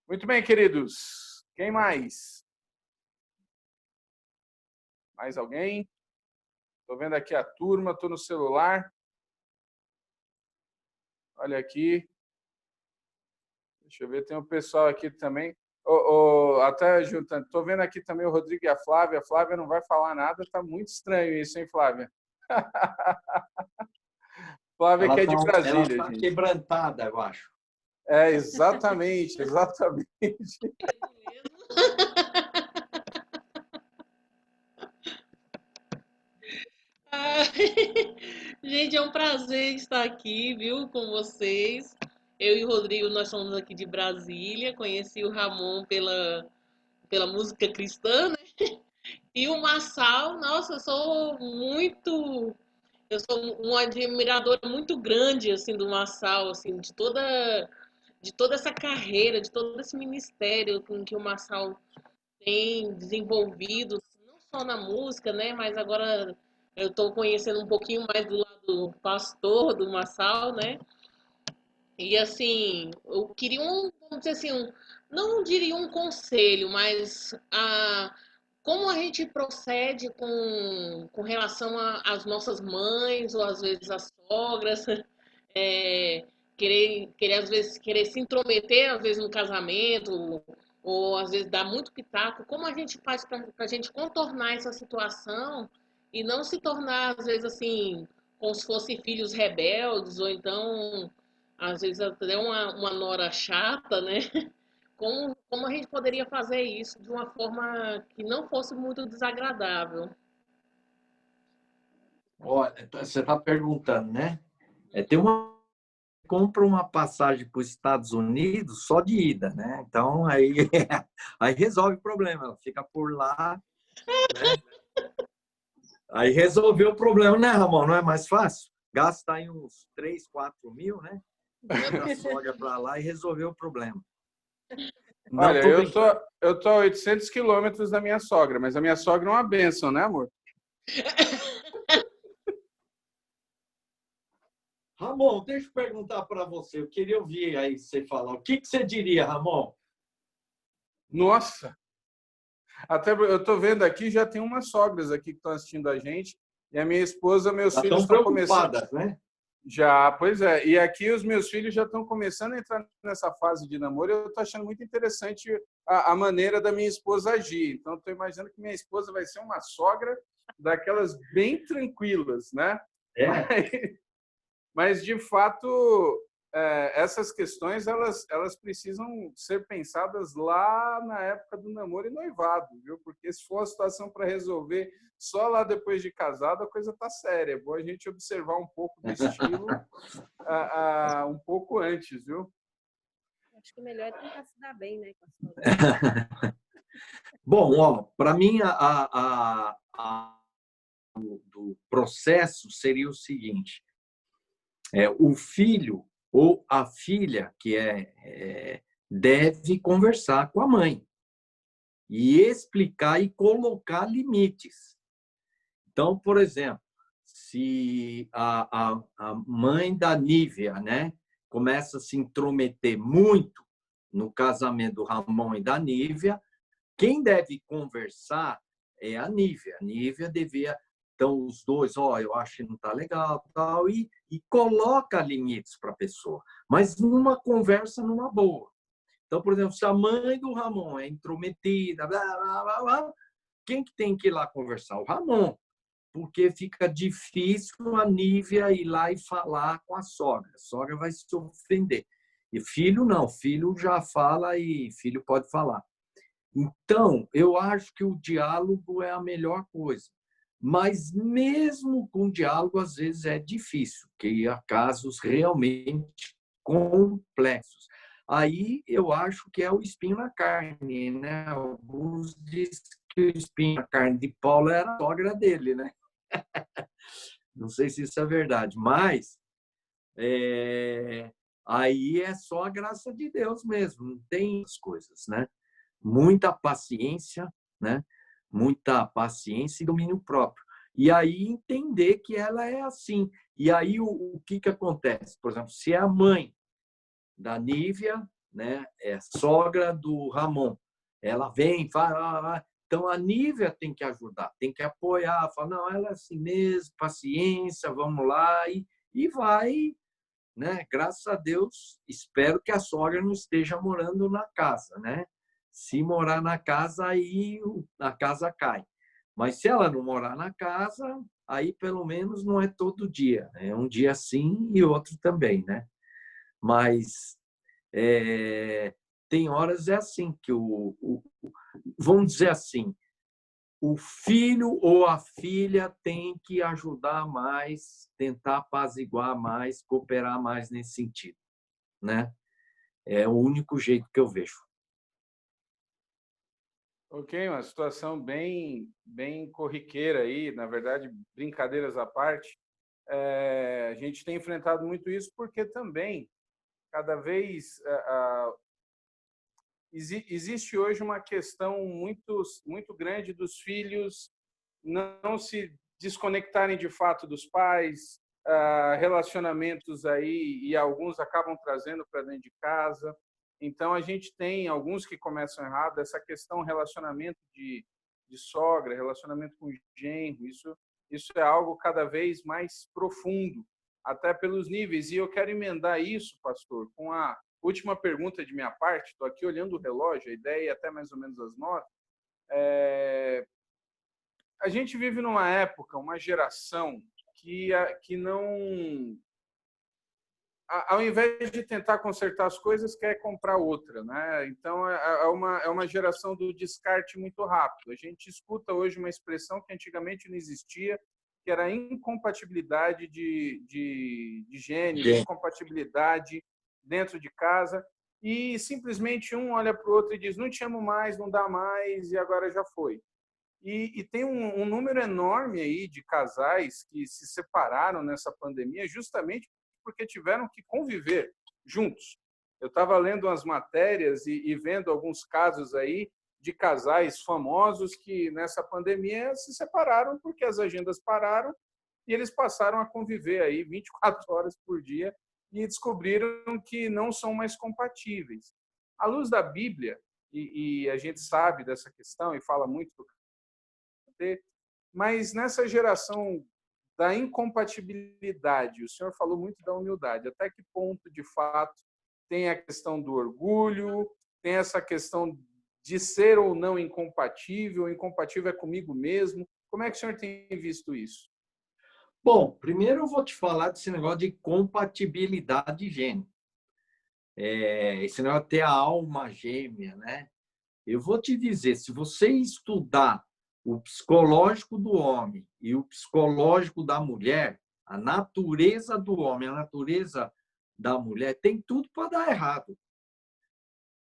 Muito bem, queridos. Quem mais? Mais alguém? Estou vendo aqui a turma, estou no celular. Olha aqui. Deixa eu ver, tem um pessoal aqui também. Até juntando, estou vendo aqui também o Rodrigo e a Flávia. A Flávia não vai falar nada, está muito estranho isso, hein, Flávia? Flávia
Ela
que é de Brasília,
ela tá
gente.
quebrantada, eu acho.
É, exatamente, exatamente.
Ai, gente, é um prazer estar aqui, viu, com vocês. Eu e o Rodrigo, nós somos aqui de Brasília. Conheci o Ramon pela música cristã, né? E o Marçal, nossa, eu sou uma admiradora muito grande, assim, do Marçal, assim, de toda essa carreira, de todo esse ministério com que o Marçal tem desenvolvido, não só na música, né? Mas agora eu estou conhecendo um pouquinho mais do lado pastor do Marçal, né? E assim, eu queria vamos dizer assim, não diria um conselho, mas como a gente procede com relação às nossas mães, ou às vezes às sogras, é, às vezes querer se intrometer, às vezes no casamento, ou às vezes dar muito pitaco, como a gente faz para a gente contornar essa situação e não se tornar, às vezes, assim, como se fossem filhos rebeldes, ou então, às vezes, até uma nora chata, né? Como a gente poderia fazer isso de uma forma que não fosse muito desagradável?
Olha, você está perguntando, né? Compra uma passagem para os Estados Unidos só de ida, né? Então, aí, aí resolve o problema. Ela fica por lá, né? Aí resolveu o problema, né, Ramon? Não é mais fácil? Gasta aí uns 3, 4 mil, né? Leva a sogra para lá e resolveu o problema. Não,
olha, eu tô a 800 quilômetros da minha sogra, mas a minha sogra é uma bênção, né, amor?
Ramon, deixa eu perguntar para você. Eu queria ouvir aí você falar. O que você diria, Ramon?
Nossa! Até eu estou vendo aqui, já tem umas sogras aqui que estão assistindo a gente. E a minha esposa, meus
Já
filhos
estão
estão começando.
preocupadas, né?
Já, pois é. E aqui os meus filhos já estão começando a entrar nessa fase de namoro. Eu estou achando muito interessante a maneira da minha esposa agir. Então, estou imaginando que minha esposa vai ser uma sogra daquelas bem tranquilas, né?
É.
Mas de fato, essas questões elas precisam ser pensadas lá na época do namoro e noivado, viu? Porque se for uma situação para resolver só lá depois de casado, a coisa tá séria. É bom a gente observar um pouco do estilo um pouco antes, viu?
Acho que o melhor é tentar se dar bem, né, com a sogra.
Bom, ó, para mim do processo seria o seguinte: o filho ou a filha que deve conversar com a mãe e explicar e colocar limites. Então, por exemplo, se a mãe da Nívia, né, começa a se intrometer muito no casamento do Ramon e da Nívia, quem deve conversar é a Nívia. A Nívia devia... Então, os dois, eu acho que não está legal, tal, e coloca limites para a pessoa, mas numa conversa, numa boa. Então, por exemplo, se a mãe do Ramon é intrometida, blá, blá, blá, blá, quem que tem que ir lá conversar? O Ramon, porque fica difícil a Nívia ir lá e falar com a sogra. A sogra vai se ofender. E filho não, filho já fala e filho pode falar. Então, eu acho que o diálogo é a melhor coisa. Mas mesmo com diálogo, às vezes é difícil, porque há casos realmente complexos. Aí eu acho que é o espinho na carne, né? Alguns dizem que o espinho na carne de Paulo era a sogra dele, né? Não sei se isso é verdade, mas aí é só a graça de Deus mesmo, não tem as coisas, né? Muita paciência, né? Muita paciência e domínio próprio. e aí entender que ela é assim. E aí o que acontece? Por exemplo, se a mãe da Nívia, né, é sogra do Ramon, ela vem, fala, então a Nívia tem que ajudar, tem que apoiar, fala, não, ela é assim mesmo, paciência, vamos lá, e vai, né? Graças a Deus, espero que a sogra não esteja morando na casa, né? Se morar na casa, aí a casa cai. Mas se ela não morar na casa, aí pelo menos não é todo dia, né? É um dia sim e outro também, né? Mas tem horas é assim que vamos dizer assim, o filho ou a filha tem que ajudar mais, tentar apaziguar mais, cooperar mais nesse sentido, né? É o único jeito que eu vejo.
Ok, uma situação bem corriqueira aí, na verdade, brincadeiras à parte. A gente tem enfrentado muito isso porque também, cada vez, existe hoje uma questão muito grande dos filhos não se desconectarem de fato dos pais, relacionamentos aí, e alguns acabam trazendo para dentro de casa. Então, a gente tem alguns que começam errado, essa questão relacionamento de sogra, relacionamento com genro, isso é algo cada vez mais profundo, até pelos níveis. E eu quero emendar isso, pastor, com a última pergunta de minha parte. Estou aqui olhando o relógio, a ideia é até mais ou menos às 9. A gente vive numa época, uma geração que não, ao invés de tentar consertar as coisas, quer comprar outra, né? Então é uma geração do descarte muito rápido. A gente escuta hoje uma expressão que antigamente não existia, que era incompatibilidade de genes, incompatibilidade dentro de casa, e simplesmente um olha para o outro e diz: não te amo mais, não dá mais, e agora já foi. E tem um número enorme aí de casais que se separaram nessa pandemia justamente porque tiveram que conviver juntos. Eu estava lendo umas matérias e vendo alguns casos aí de casais famosos que nessa pandemia se separaram porque as agendas pararam e eles passaram a conviver aí 24 horas por dia e descobriram que não são mais compatíveis. À luz da Bíblia, e a gente sabe dessa questão e fala muito do mas nessa geração da incompatibilidade, o senhor falou muito da humildade. Até que ponto, de fato, tem a questão do orgulho, tem essa questão de ser ou não incompatível, incompatível é comigo mesmo? Como é que o senhor tem visto isso?
Bom, primeiro eu vou te falar desse negócio de compatibilidade gêmea. Esse negócio de ter a alma gêmea, né? Eu vou te dizer, se você estudar o psicológico do homem e o psicológico da mulher, a natureza do homem, a natureza da mulher, tem tudo para dar errado.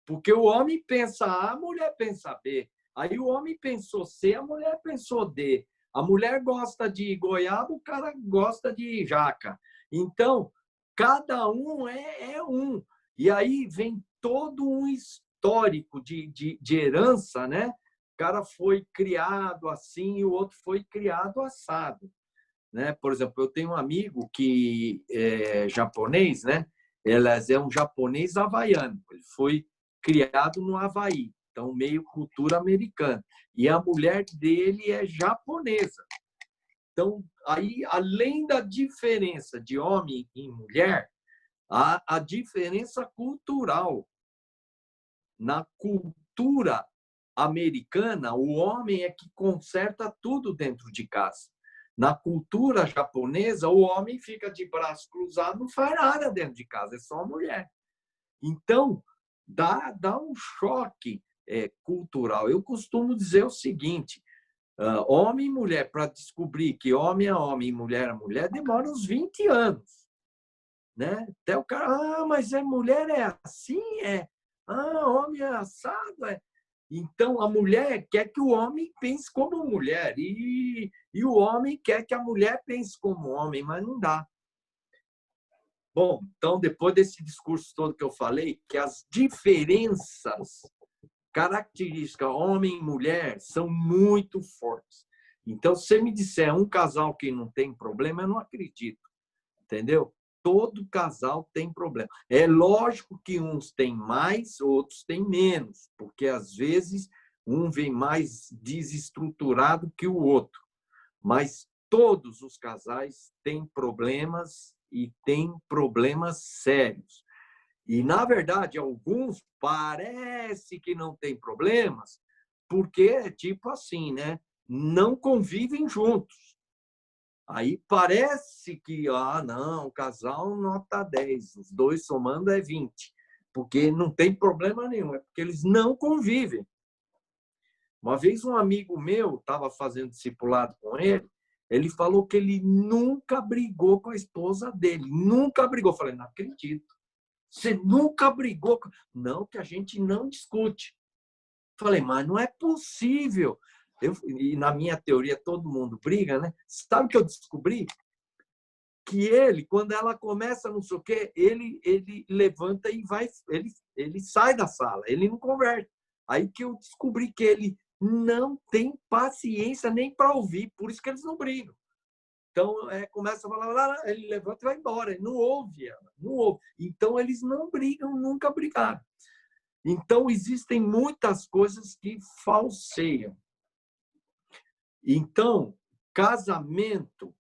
Porque o homem pensa A, a mulher pensa B. Aí o homem pensou C, a mulher pensou D. A mulher gosta de goiaba, o cara gosta de jaca. Então, cada um é um. E aí vem todo um histórico de herança, né? O cara foi criado assim e o outro foi criado assado, né? Por exemplo, eu tenho um amigo que é japonês, né? Ele é um japonês havaiano. Ele foi criado no Havaí, então meio cultura americana. E a mulher dele é japonesa. Então, aí, além da diferença de homem e mulher, há a diferença cultural. Na cultura americana, o homem é que conserta tudo dentro de casa. Na cultura japonesa, o homem fica de braço cruzado, não faz nada dentro de casa, é só a mulher. Então, dá um choque cultural. Eu costumo dizer o seguinte: homem e mulher, para descobrir que homem é homem e mulher é mulher, demora uns 20 anos. Né? Até o cara, mas mulher é assim? Homem é assado? Então, a mulher quer que o homem pense como mulher e o homem quer que a mulher pense como homem, mas não dá. Bom, então, depois desse discurso todo que eu falei, que as diferenças características homem e mulher são muito fortes. Então, se você me disser um casal que não tem problema, eu não acredito. Entendeu? Todo casal tem problema. É lógico que uns têm mais, outros têm menos, porque às vezes um vem mais desestruturado que o outro. Mas todos os casais têm problemas e têm problemas sérios. E, na verdade, alguns parece que não têm problemas, porque é tipo assim, né? Não convivem juntos. Aí parece que, não, o casal nota 10, os dois somando é 20, porque não tem problema nenhum, é porque eles não convivem. Uma vez um amigo meu estava fazendo discipulado com ele falou que ele nunca brigou com a esposa dele, nunca brigou. Eu falei, não acredito. Você nunca brigou? Não, que a gente não discute. Falei, mas não é possível. E na minha teoria, todo mundo briga, né? Sabe o que eu descobri? Que ele, quando ela começa não sei o quê, ele levanta e vai, ele sai da sala, ele não conversa. Aí que eu descobri que ele não tem paciência nem para ouvir, por isso que eles não brigam. Então, começa a falar, ele levanta e vai embora, ele não ouve ela, não ouve. Então, eles não brigam, nunca brigaram. Então, existem muitas coisas que falseiam. Então, casamento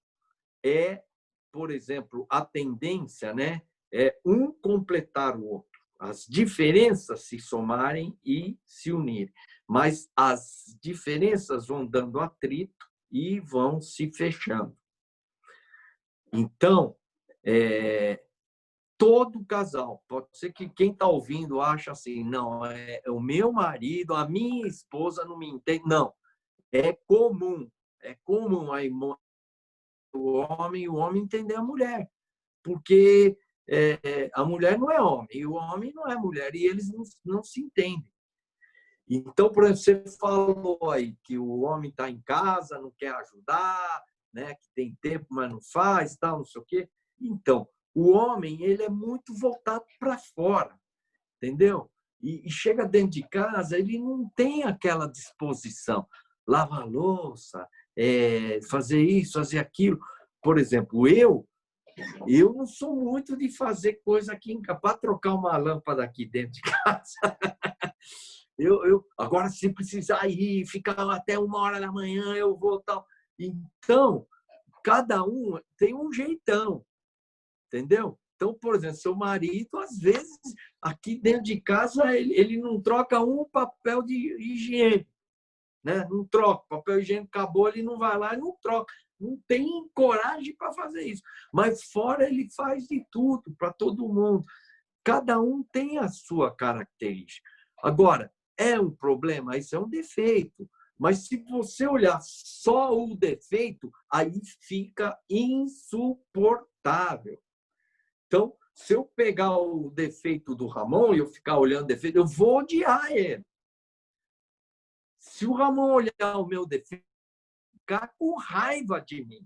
é, por exemplo, a tendência, né, é um completar o outro. As diferenças se somarem e se unirem. Mas as diferenças vão dando atrito e vão se fechando. Então, todo casal, pode ser que quem está ouvindo acha assim, não, é o meu marido, a minha esposa não me entende. Não, é comum o homem entender a mulher, porque a mulher não é homem, e o homem não é mulher, e eles não se entendem. Então, por exemplo, você falou aí que o homem está em casa, não quer ajudar, né, que tem tempo, mas não faz, tal, não sei o quê. Então, o homem ele é muito voltado para fora, entendeu? E chega dentro de casa, ele não tem aquela disposição. Lavar a louça, fazer isso, fazer aquilo. Por exemplo, eu não sou muito de fazer coisa aqui em casa. Para trocar uma lâmpada aqui dentro de casa. Agora, se precisar ir, ficar até 1h da manhã, eu vou tal. Então, cada um tem um jeitão, entendeu? Então, por exemplo, seu marido, às vezes, aqui dentro de casa, ele não troca um papel de higiene, né? Não troca. O papel higiênico acabou, ele não vai lá e não troca. Não tem coragem para fazer isso. Mas fora ele faz de tudo, para todo mundo. Cada um tem a sua característica. Agora, é um problema? Isso é um defeito. Mas se você olhar só o defeito, aí fica insuportável. Então, se eu pegar o defeito do Ramon e eu ficar olhando o defeito, eu vou odiar ele. Se o Ramon olhar o meu defeito, ficar com raiva de mim.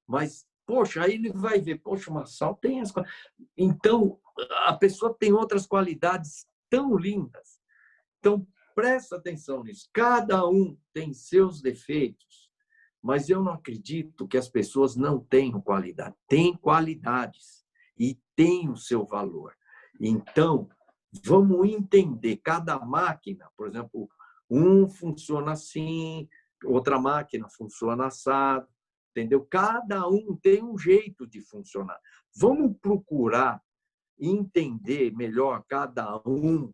Mas, poxa, aí ele vai ver, poxa, o Marçal tem as coisas. Então, a pessoa tem outras qualidades tão lindas. Então, presta atenção nisso. Cada um tem seus defeitos, mas eu não acredito que as pessoas não tenham qualidade. Tem qualidades e tem o seu valor. Então, vamos entender cada máquina, por exemplo, um funciona assim, outra máquina funciona assado, entendeu? Cada um tem um jeito de funcionar. Vamos procurar entender melhor cada um,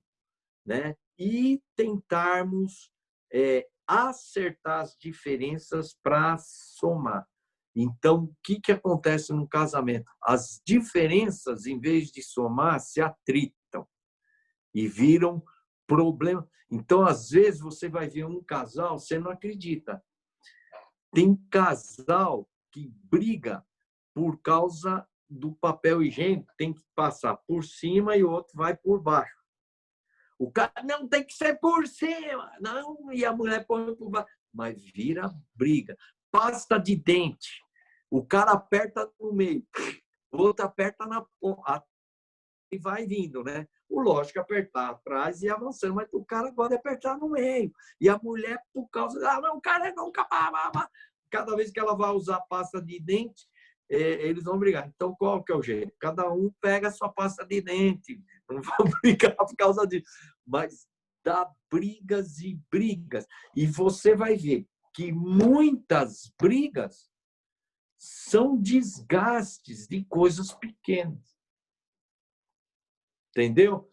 né? E tentarmos acertar as diferenças para somar. Então, o que acontece no casamento? As diferenças, em vez de somar, se atritam e viram problema. Então, às vezes, você vai ver um casal, você não acredita. Tem casal que briga por causa do papel higiênico, tem que passar por cima e o outro vai por baixo. O cara não tem que ser por cima, não, e a mulher põe por baixo. Mas vira briga. Pasta de dente. O cara aperta no meio, o outro aperta na ponta. vai vindo, né? O lógico é apertar atrás e avançando, mas o cara gosta de apertar no meio. E a mulher, por causa... Ah, o cara nunca... Cada vez que ela vai usar pasta de dente, eles vão brigar. Então, qual que é o jeito? Cada um pega a sua pasta de dente. Não vão brigar por causa disso. Mas dá brigas e brigas. E você vai ver que muitas brigas são desgastes de coisas pequenas. Entendeu? O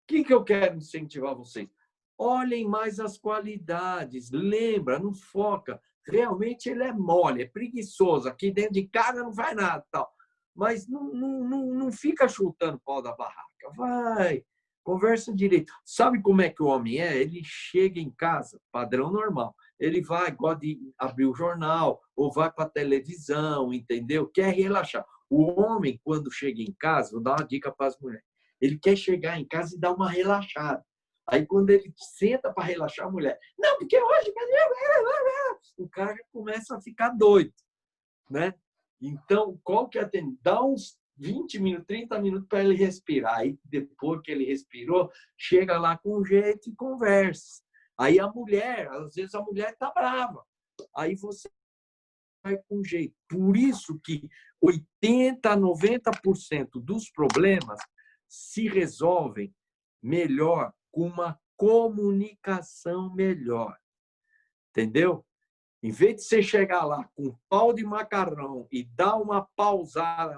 que eu quero incentivar vocês? Olhem mais as qualidades. Lembra, não foca. Realmente ele é mole, é preguiçoso. Aqui dentro de casa não faz nada. Tal. Mas não fica chutando pau da barraca. Vai, conversa direito. Sabe como é que o homem é? Ele chega em casa, padrão normal. Ele vai, gosta de abrir o jornal, ou vai para a televisão, entendeu? Quer relaxar. O homem, quando chega em casa, vou dar uma dica para as mulheres. Ele quer chegar em casa e dar uma relaxada. Aí, quando ele senta para relaxar a mulher, não, porque hoje... O cara já começa a ficar doido, né? Então, qual que é a tendência? Dá uns 20 minutos, 30 minutos para ele respirar. Aí, depois que ele respirou, chega lá com jeito e conversa. Aí a mulher, às vezes a mulher está brava. Aí você vai com jeito. Por isso que 80% a 90% dos problemas se resolvem melhor com uma comunicação melhor. Entendeu? Em vez de você chegar lá com um pau de macarrão e dar uma pausada,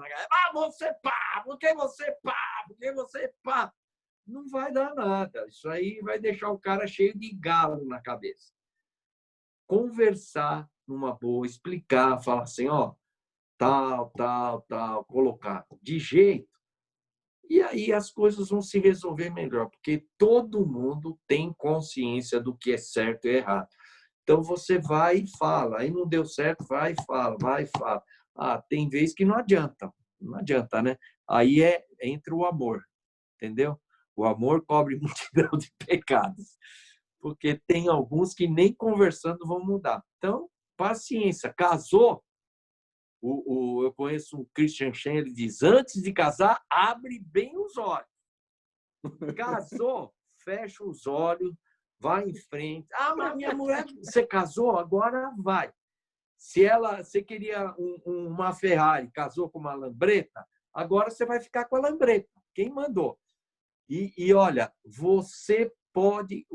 você pá, porque você pá, porque você pá, não vai dar nada. Isso aí vai deixar o cara cheio de galo na cabeça. Conversar numa boa, explicar, falar assim, ó, tal, colocar de jeito. E aí as coisas vão se resolver melhor, porque todo mundo tem consciência do que é certo e errado. Então, você vai e fala. Aí não deu certo, vai e fala, vai e fala. Ah, tem vezes que não adianta. Não adianta, né? Aí entra o amor, entendeu? O amor cobre multidão de pecados. Porque tem alguns que nem conversando vão mudar. Então, paciência. Casou, eu conheço um Christian Shen, ele diz, antes de casar, abre bem os olhos. Casou, fecha os olhos, vai em frente. Ah, mas minha mulher, você casou? Agora vai. Se você queria uma Ferrari, casou com uma Lambretta, agora você vai ficar com a Lambretta. Quem mandou? E olha, você pode...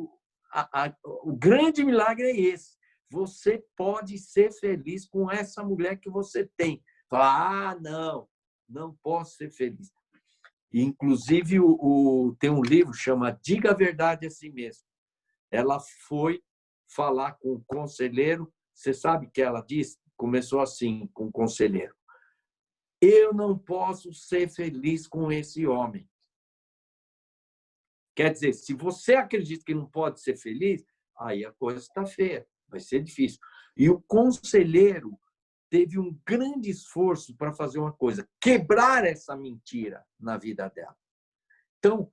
O grande milagre é esse. Você pode ser feliz com essa mulher que você tem. Fala, não posso ser feliz. Inclusive, tem um livro que chama Diga a Verdade a Si Mesmo. Ela foi falar com o conselheiro. Você sabe que ela disse? Começou assim com o conselheiro. Eu não posso ser feliz com esse homem. Quer dizer, se você acredita que não pode ser feliz, aí a coisa está feia. Vai ser difícil. E o conselheiro teve um grande esforço para fazer uma coisa, quebrar essa mentira na vida dela. Então,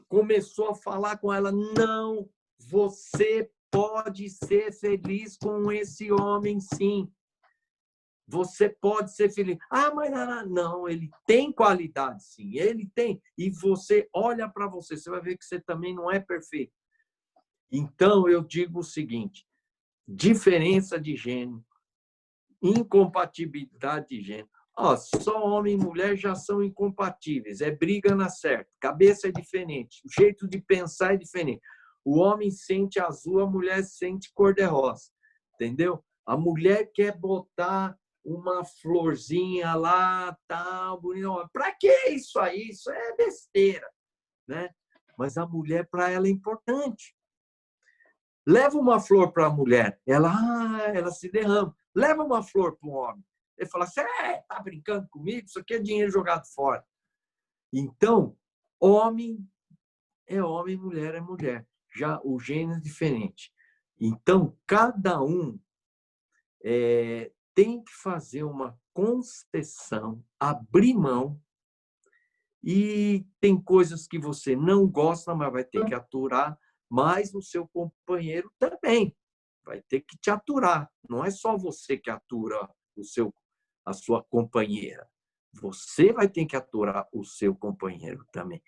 começou a falar com ela, não, você pode ser feliz com esse homem, sim. Você pode ser feliz. Ah, mas não, ele tem qualidade, sim, ele tem. E você olha para você, você vai ver que você também não é perfeito. Então, eu digo o seguinte, diferença de gênero, incompatibilidade de gênero. Só homem e mulher já são incompatíveis, é briga na certa, cabeça é diferente, o jeito de pensar é diferente. O homem sente azul, a mulher sente cor-de-rosa, entendeu? A mulher quer botar uma florzinha lá, tal, bonita. Para que isso aí? Isso é besteira, né? Mas a mulher, para ela, é importante. Leva uma flor para a mulher, ela se derrama. Leva uma flor para o homem. Ele fala, você está brincando comigo? Isso aqui é dinheiro jogado fora. Então, homem é homem, mulher é mulher. Já o gênero é diferente. Então, cada um tem que fazer uma concessão, abrir mão. E tem coisas que você não gosta, mas vai ter que aturar. Mas o seu companheiro também vai ter que te aturar. Não é só você que atura a sua companheira. Você vai ter que aturar o seu companheiro também.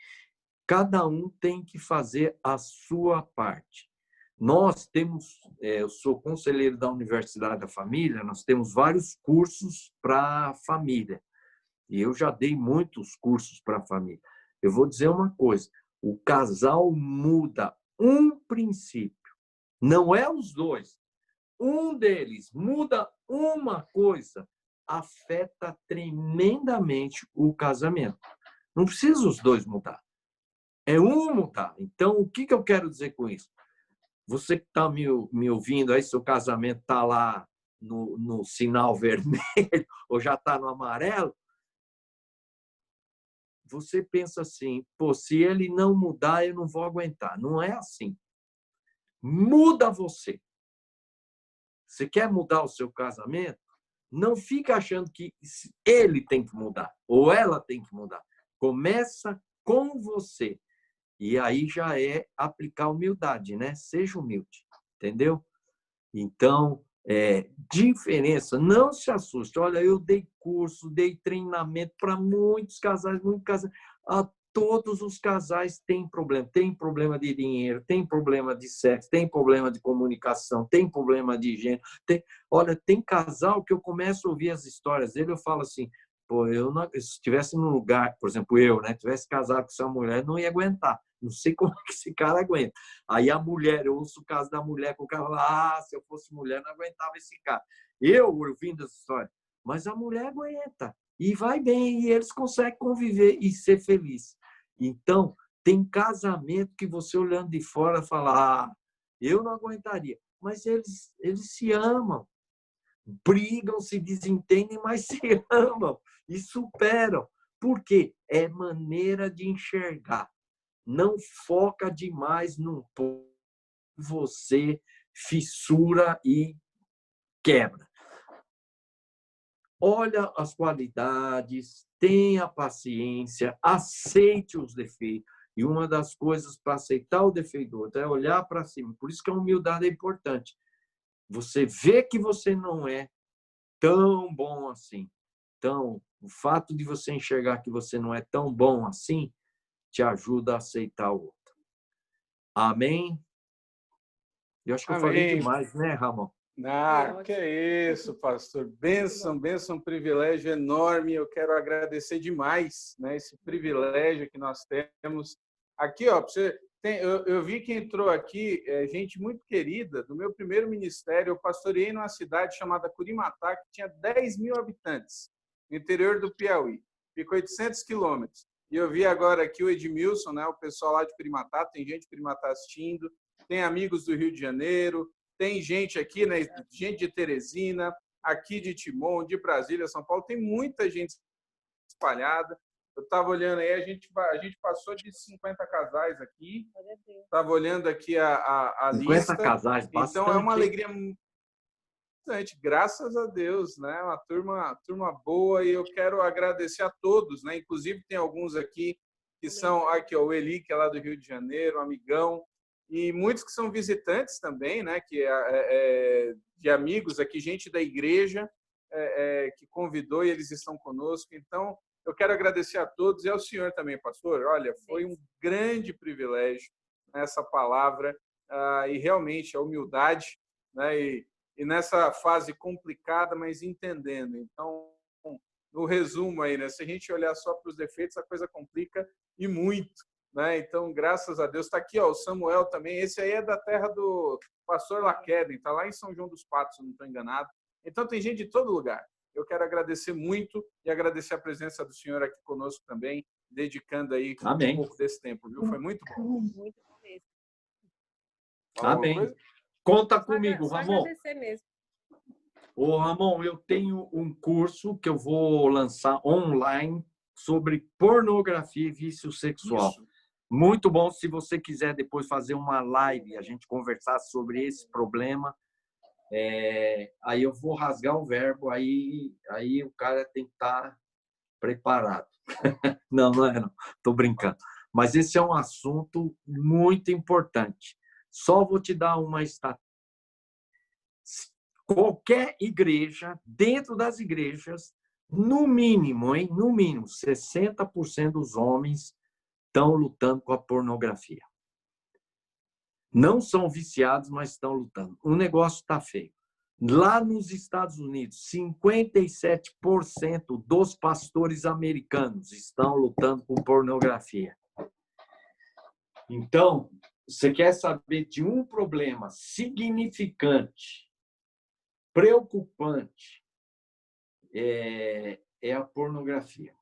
Cada um tem que fazer a sua parte. Nós temos, eu sou conselheiro da Universidade da Família, nós temos vários cursos para a família. E eu já dei muitos cursos para a família. Eu vou dizer uma coisa, o casal muda um princípio, não é os dois. Um deles muda uma coisa, afeta tremendamente o casamento. Não precisa os dois mudar. É um mudar. Então, o que eu quero dizer com isso? Você que está me ouvindo aí, seu casamento está lá no sinal vermelho ou já está no amarelo, você pensa assim, pô, se ele não mudar, eu não vou aguentar. Não é assim. Muda você. Você quer mudar o seu casamento? Não fica achando que ele tem que mudar ou ela tem que mudar. Começa com você. E aí já é aplicar humildade, né? Seja humilde, entendeu? Então, diferença, não se assuste. Olha, eu dei curso, dei treinamento para muitos casais. Todos os casais têm problema. Tem problema de dinheiro, tem problema de sexo, tem problema de comunicação, tem problema de gênero. Olha, tem casal que eu começo a ouvir as histórias dele, eu falo assim, pô, se estivesse num lugar, por exemplo, eu, né, tivesse casado com essa mulher, não ia aguentar. Não sei como é que esse cara aguenta. Aí a mulher, eu ouço o caso da mulher, com o cara fala, se eu fosse mulher, não aguentava esse cara. Eu, ouvindo essa história, mas a mulher aguenta. E vai bem, e eles conseguem conviver e ser felizes. Então, tem casamento que você olhando de fora fala, eu não aguentaria. Mas eles se amam. Brigam, se desentendem, mas se amam e superam. Por quê? É maneira de enxergar. Não foca demais num ponto, você fissura e quebra. Olha as qualidades, tenha paciência, aceite os defeitos. E uma das coisas para aceitar o defeito do outro é olhar para cima. Por isso que a humildade é importante. Você vê que você não é tão bom assim. Então, o fato de você enxergar que você não é tão bom assim te ajuda a aceitar o outro. Amém? Eu acho que eu falei demais, né, Ramon?
Que é isso, pastor. Bênção, um privilégio enorme. Eu quero agradecer demais, né, esse privilégio que nós temos. Aqui, ó, eu vi que entrou aqui gente muito querida do meu primeiro ministério. Eu pastoreei numa cidade chamada Curimatá, que tinha 10 mil habitantes, no interior do Piauí. Fica 800 quilômetros. E eu vi agora aqui o Edmilson, né, o pessoal lá de Curimatá, tem gente de Curimatá assistindo, tem amigos do Rio de Janeiro, tem gente aqui, né, gente de Teresina, aqui de Timon, de Brasília, São Paulo, tem muita gente espalhada. Eu estava olhando aí, a gente passou de 50 casais aqui. Estava olhando aqui a
50
lista.
50 casais, bastante.
Então, é uma alegria bastante, graças a Deus, né? Uma turma boa, e eu quero agradecer a todos, né? Inclusive, tem alguns aqui que são, aqui, ó, o Eli, que é lá do Rio de Janeiro, um amigão, e muitos que são visitantes também, né? Que de amigos aqui, gente da igreja que convidou e eles estão conosco. Então, eu quero agradecer a todos e ao senhor também, pastor. Olha, foi um grande privilégio essa palavra e realmente a humildade, né? E nessa fase complicada, mas entendendo. Então, no resumo aí, né? Se a gente olhar só para os defeitos, a coisa complica e muito, né? Então, graças a Deus, está aqui, ó, o Samuel também. Esse aí é da terra do pastor Laqueden, está lá em São João dos Patos, se não estou enganado. Então, tem gente de todo lugar. Eu quero agradecer muito e agradecer a presença do senhor aqui conosco também, dedicando aí um pouco desse tempo, viu? Foi muito bom.
Muito bom mesmo.
Amém. Conta comigo, Ramon.
Agradecer mesmo.
Ô, Ramon, eu tenho um curso que eu vou lançar online sobre pornografia e vício sexual. Isso. Muito bom. Se você quiser depois fazer uma live, a gente conversar sobre esse problema, aí eu vou rasgar o verbo, aí o cara tem que estar preparado. Não é não. Estou brincando. Mas esse é um assunto muito importante. Só vou te dar uma estatística. Qualquer igreja, dentro das igrejas, no mínimo, hein? No mínimo, 60% dos homens estão lutando com a pornografia. Não são viciados, mas estão lutando. O negócio está feio. Lá nos Estados Unidos, 57% dos pastores americanos estão lutando com pornografia. Então, você quer saber de um problema significante, preocupante, é a pornografia.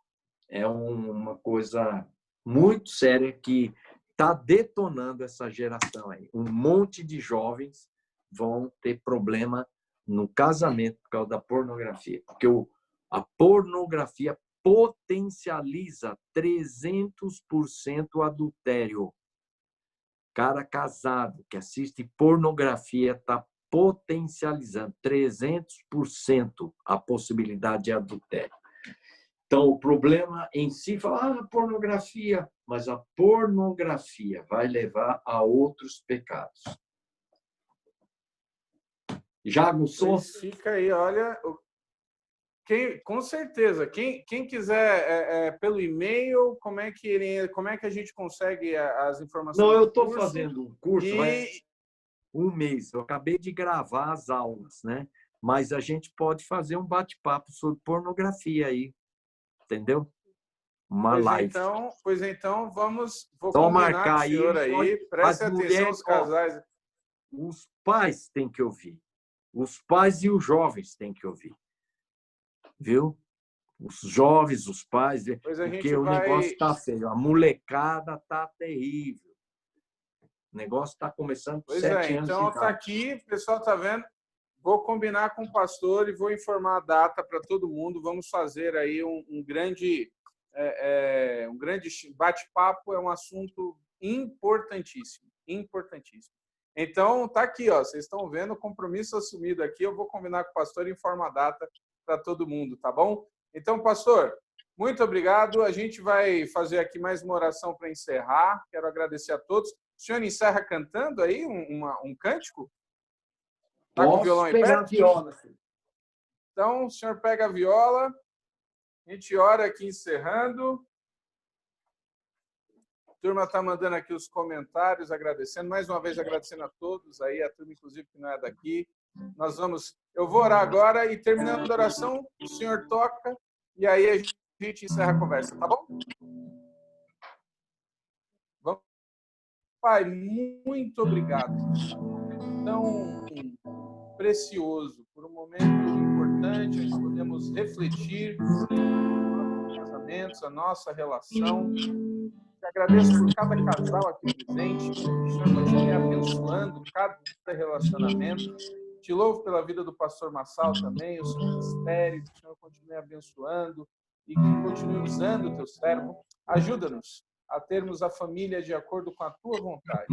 É uma coisa muito séria que está detonando essa geração aí. Um monte de jovens vão ter problema no casamento por causa da pornografia. Porque a pornografia potencializa 300% o adultério. Cara casado que assiste pornografia está potencializando 300% a possibilidade de adultério. Então, o problema em si, fala, pornografia, mas a pornografia vai levar a outros pecados. Já aguçou?
Fica aí, olha, com certeza. Quem quiser pelo e-mail, como é que a gente consegue as informações?
Não, eu estou fazendo um curso, um mês. Eu acabei de gravar as aulas, né? Mas a gente pode fazer um bate-papo sobre pornografia aí, entendeu? Uma live.
Pois então, vou
então,
combinar
marcar
com o senhor aí. Preste atenção aos casais.
Os pais têm que ouvir. Os pais e os jovens têm que ouvir. Viu? Os jovens, os pais, porque o negócio está feio. A molecada está terrível. O negócio está começando com 7 anos.
Então está aqui, o pessoal está vendo. Vou combinar com o pastor e vou informar a data para todo mundo. Vamos fazer aí um grande bate-papo. É um assunto importantíssimo, importantíssimo. Então, tá aqui, ó. Vocês estão vendo o compromisso assumido aqui. Eu vou combinar com o pastor e informar a data para todo mundo, tá bom? Então, pastor, muito obrigado. A gente vai fazer aqui mais uma oração para encerrar. Quero agradecer a todos. O senhor encerra cantando aí um cântico? Tá com o violão aí perto?
Viola.
Então, o senhor pega a viola. A gente ora aqui encerrando. A turma está mandando aqui os comentários, agradecendo. Mais uma vez, agradecendo a todos aí, a turma, inclusive, que não é daqui. Eu vou orar agora e, terminando a oração, o senhor toca e aí a gente encerra a conversa, tá bom? Vamos. Pai, muito obrigado. Tão precioso, por um momento importante, onde podemos refletir sobre os casamentos, a nossa relação. Te agradeço por cada casal aqui presente. Que o Senhor continue abençoando cada relacionamento. Te louvo pela vida do pastor Massal também, o seu ministério. Que o Senhor continue abençoando e que continue usando o teu servo. Ajuda-nos a termos a família de acordo com a tua vontade.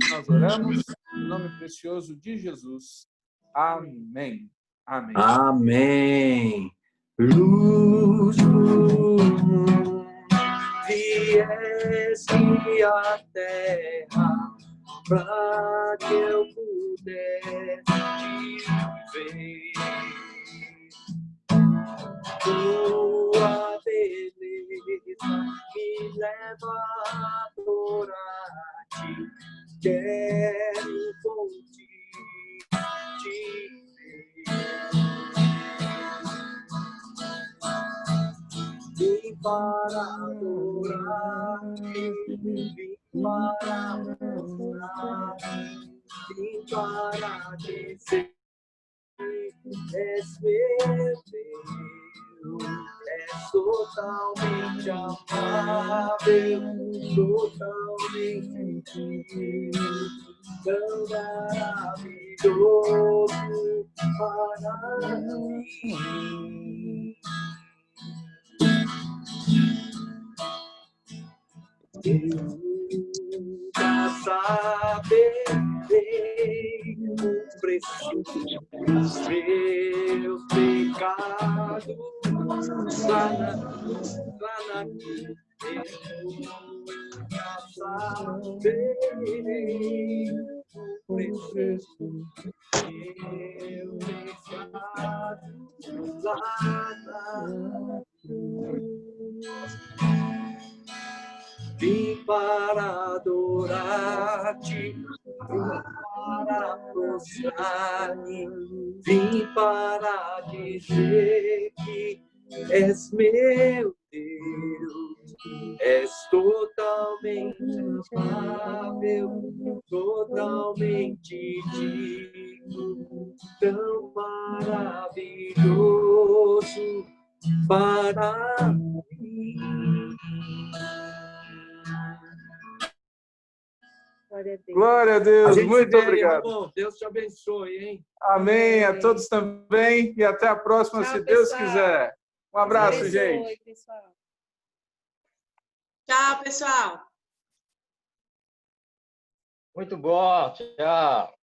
Nós oramos em nome precioso de Jesus. Amém. Amém.
Amém. Luz do mundo, vieste à terra para que eu pudesse ver tua beleza me leva a adorar-te. Quero contigo te ver. Vim para adorar-te, vim para mostrar, vim para dizer, és meu Deus, és totalmente amável, totalmente gentil, tão maravilhoso para mim. Eu nunca saberei o preço dos meus pecados lá na cruz. Eu nunca saberei o preço dos meus pecados lá na adorar-te, vim para prostrar-me, vim para dizer que és meu Deus, és totalmente amável, totalmente digno, tão maravilhoso para mim.
Glória a Deus.
Glória a Deus, muito obrigado.
Irmão. Deus te abençoe, hein?
Amém, a todos também, e até a próxima,
Tchau,
se Deus
pessoal.
quiser. Um abraço,
Abençoe,
gente.
pessoal.
Tchau, pessoal.
Muito bom. Tchau.